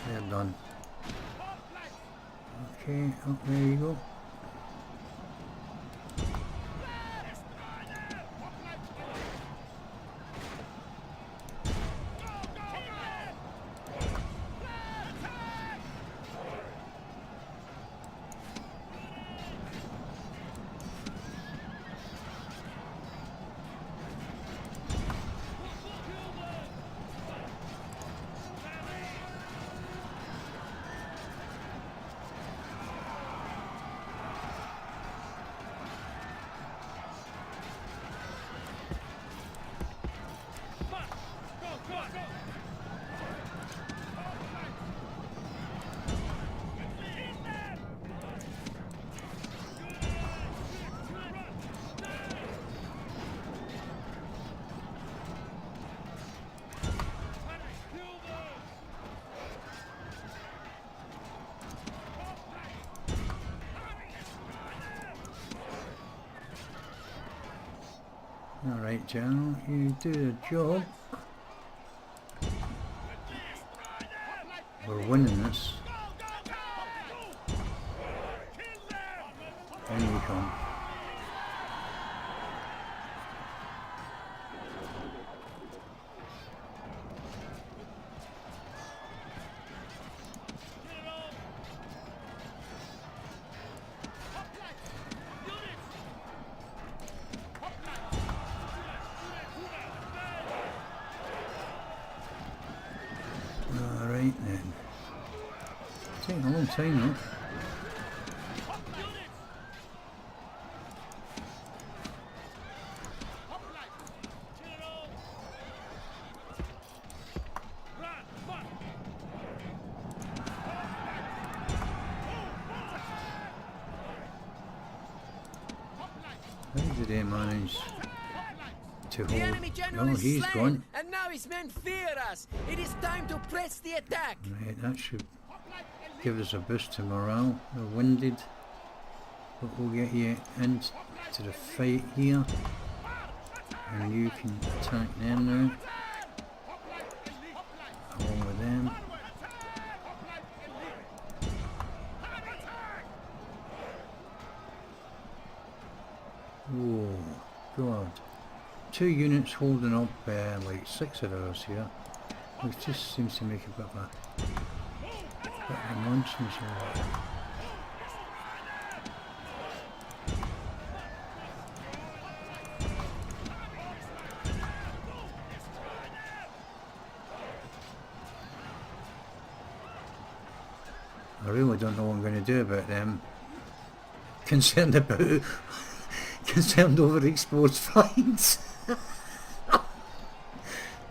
They're done. Okay, up there you go. Alright, General, you do the job. We're winning this. In you come. Alright then. It's taking a long time though. How did they manage to The hold? enemy general Oh, is he's slain, gone. and now his men fear us. It is time to press the attack. Right, that should give us a boost to morale. We're winded, but we'll get you into the fight here, and you can attack them now, along with them. Oh God, 2 units holding up like 6 of ours here, which just seems to make a bit of nonsense of it. I really don't know what I'm going to do about them. Concerned over exposed finds.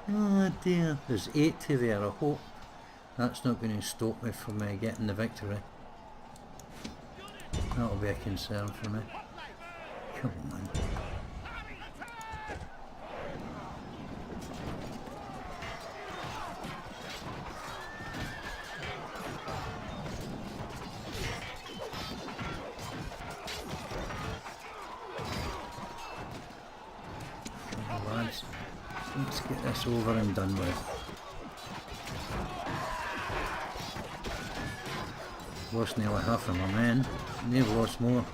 Oh dear, there's 80 there. I hope that's not going to stop me from getting the victory. That'll be a concern for me. Come on. Lads, let's get this over and done with. Lost nearly half of my men, and they've lost more.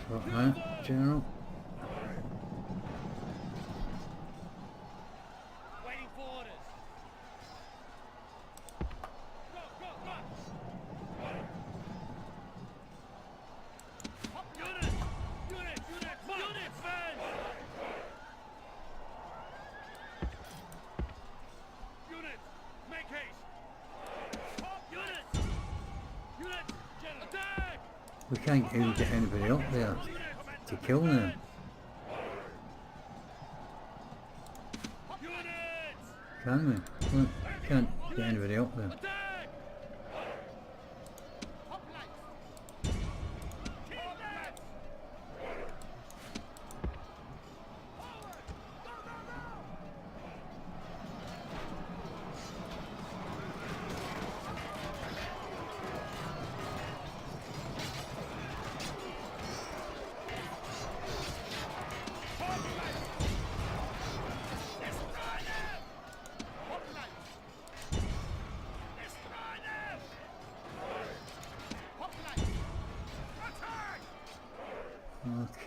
Got that, General. Waiting for orders. We can't even get anybody up there to kill them. Can we? Well, can't get anybody up there.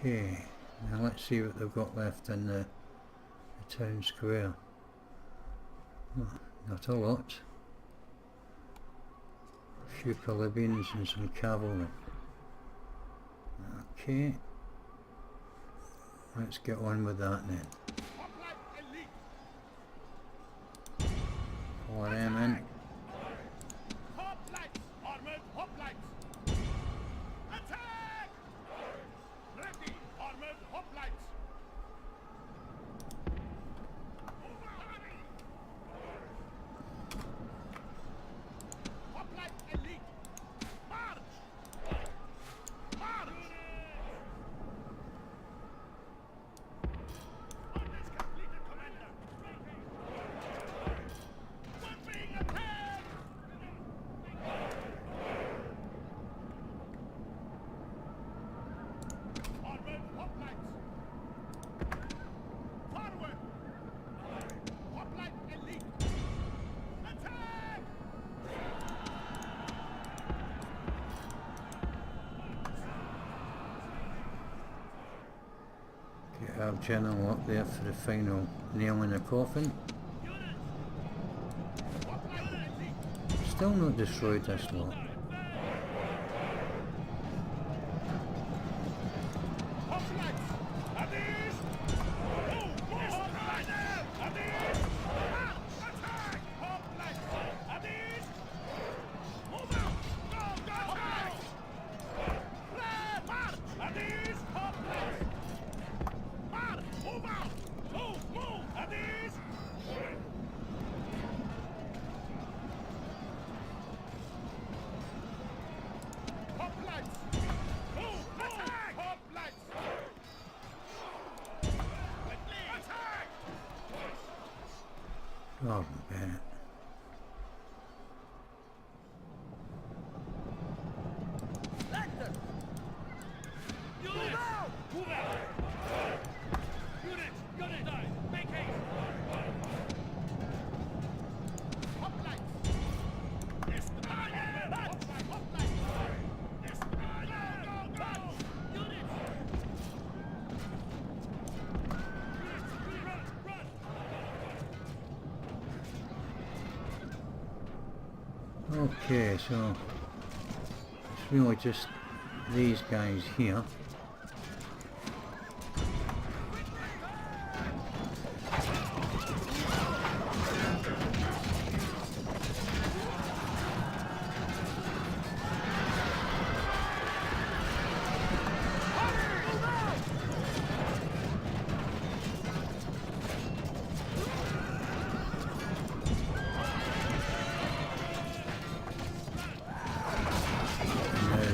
Okay, now let's see what they've got left in the town square. Oh, not a lot. A few Polybians and some cavalry. Okay, let's get on with that then. Pour them in. Get our general up there for the final nail in the coffin. Still not destroyed this lot. Oh, man. Okay, so it's really just these guys here.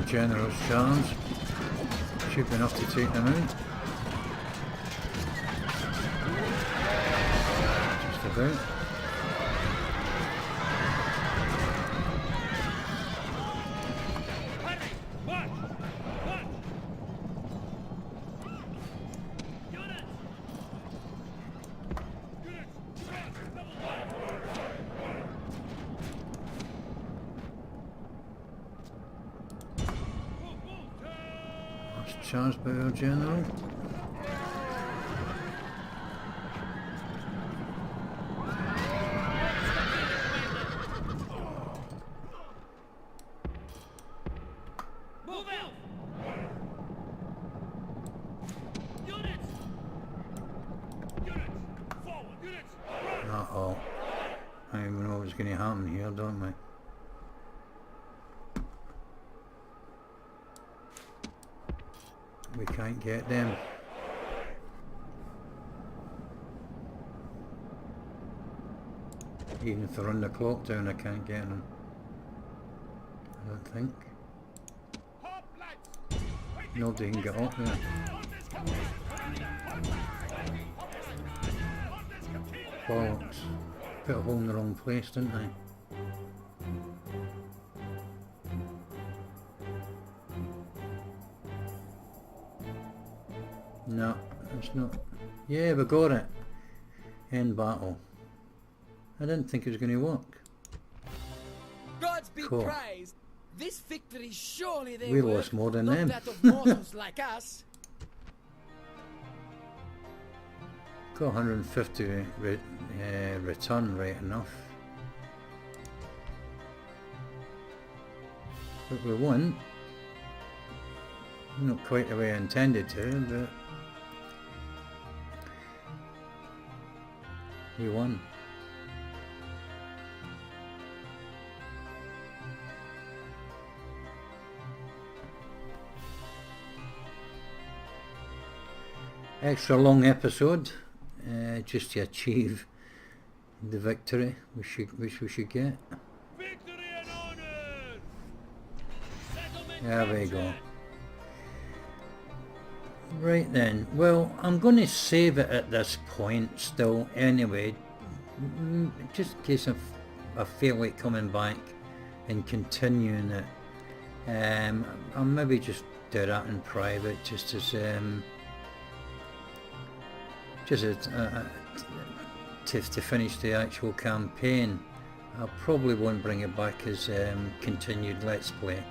General's charge should be enough to take them out. Just about. Charged by our general. Move out! Units! Units! Forward! Units! Uh-oh. I don't even know what's going to happen here, don't we? We can't get them. Even if they run the clock down, I can't get them. I don't think. Nobody can get up there. Bollocks. Put a hole in the wrong place, didn't I? No, it's not. Yeah, we got it. End battle. I didn't think it was going to work. Gods be Cool. praised. This victory surely they We were, lost more than not them. that of mortals like us. Got 150 return rate enough. But we won. Not quite the way I intended to, but we won. Extra long episode, just to achieve the victory which we should get. Victory and honor! Settlement There we captured. go. Right then, well, I'm going to save it at this point still anyway, just in case I feel like coming back and continuing it. I'll maybe just do that in private, just as to finish the actual campaign. I probably won't bring it back as continued Let's Play.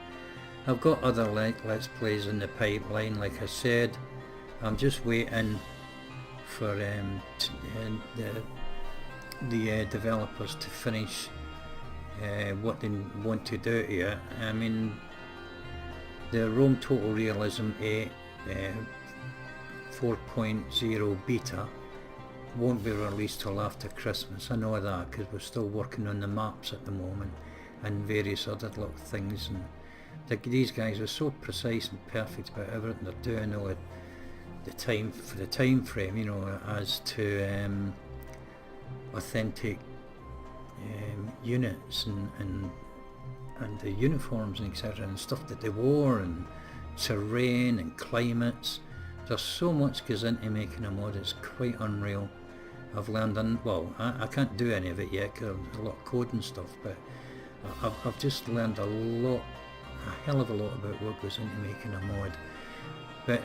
I've got other Let's Plays in the pipeline, like I said. I'm just waiting for the developers to finish what they want to do here. I mean, the Rome Total Realism 8 4.0 beta won't be released till after Christmas. I know that because we're still working on the maps at the moment and various other little things, and these guys are so precise and perfect about everything they're doing, all the time for the time frame, you know, as to authentic units and the uniforms and etc. and stuff that they wore, and terrain and climates. There's so much goes into making a mod, it's quite unreal. I've learned, I can't do any of it yet because there's a lot of code and stuff, but I've just learned a hell of a lot about what goes into making a mod. But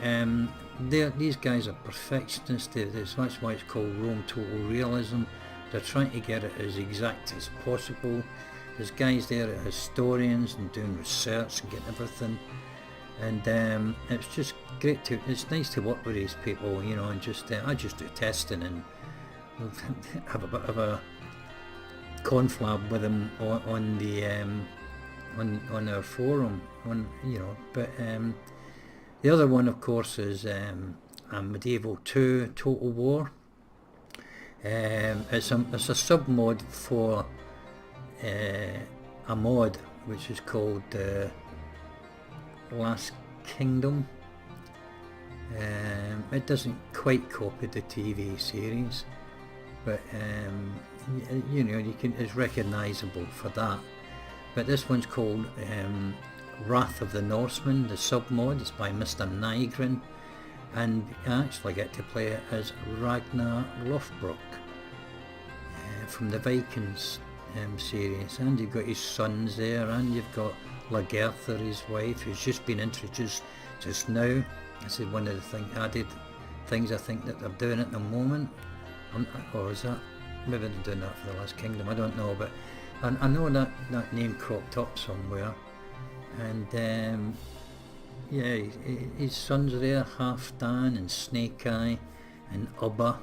these guys are perfectionists. That's why it's called Rome Total Realism. They're trying to get it as exact as possible. There's guys there, historians, and doing research and getting everything. And it's just great it's nice to work with these people, you know, and just I just do testing and have a bit of a conflab with them on the on our forum, you know. But the other one, of course, is Medieval 2 Total War. It's a sub-mod for a mod which is called Last Kingdom. It doesn't quite copy the TV series, but you know, it's recognisable for that. But this one's called Wrath of the Norsemen. The sub-mod is by Mr. Nygren, and I actually get to play it as Ragnar Lothbrok from the Vikings series, and you've got his sons there, and you've got Lagertha, his wife, who's just been introduced just now. This is one of the added things I think that they're doing at the moment, or is that maybe they're doing that for the Last Kingdom, I don't know, but I know that name cropped up somewhere. And yeah, his sons are there, Halfdan and Snake Eye and Ubba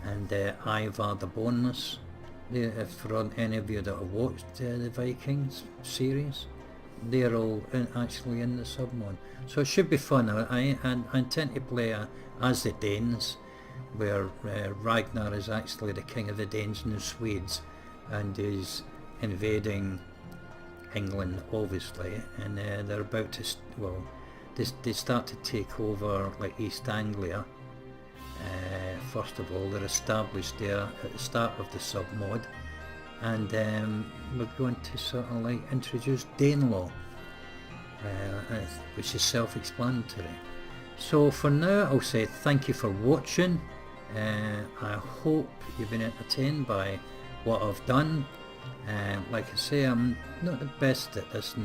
and Ivar the Boneless. For any of you that have watched the Vikings series, they're all actually in the submod, so it should be fun. I intend to play as the Danes, where Ragnar is actually the king of the Danes and the Swedes, and is invading England, obviously, and they're about to they start to take over like East Anglia. First of all, they're established there at the start of the submod, and we're going to sort of like introduce Danelaw, which is self-explanatory. So for now, I'll say thank you for watching. I hope you've been entertained by what I've done. Like I say, I'm not the best at this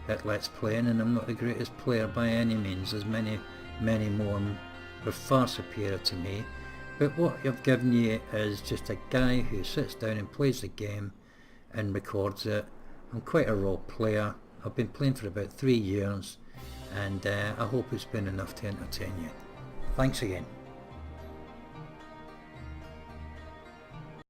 at Let's Playing, and I'm not the greatest player by any means. There's many more who are far superior to me. But what I've given you is just a guy who sits down and plays the game and records it. I'm quite a raw player. I've been playing for about 3 years, and I hope it's been enough to entertain you. Thanks again.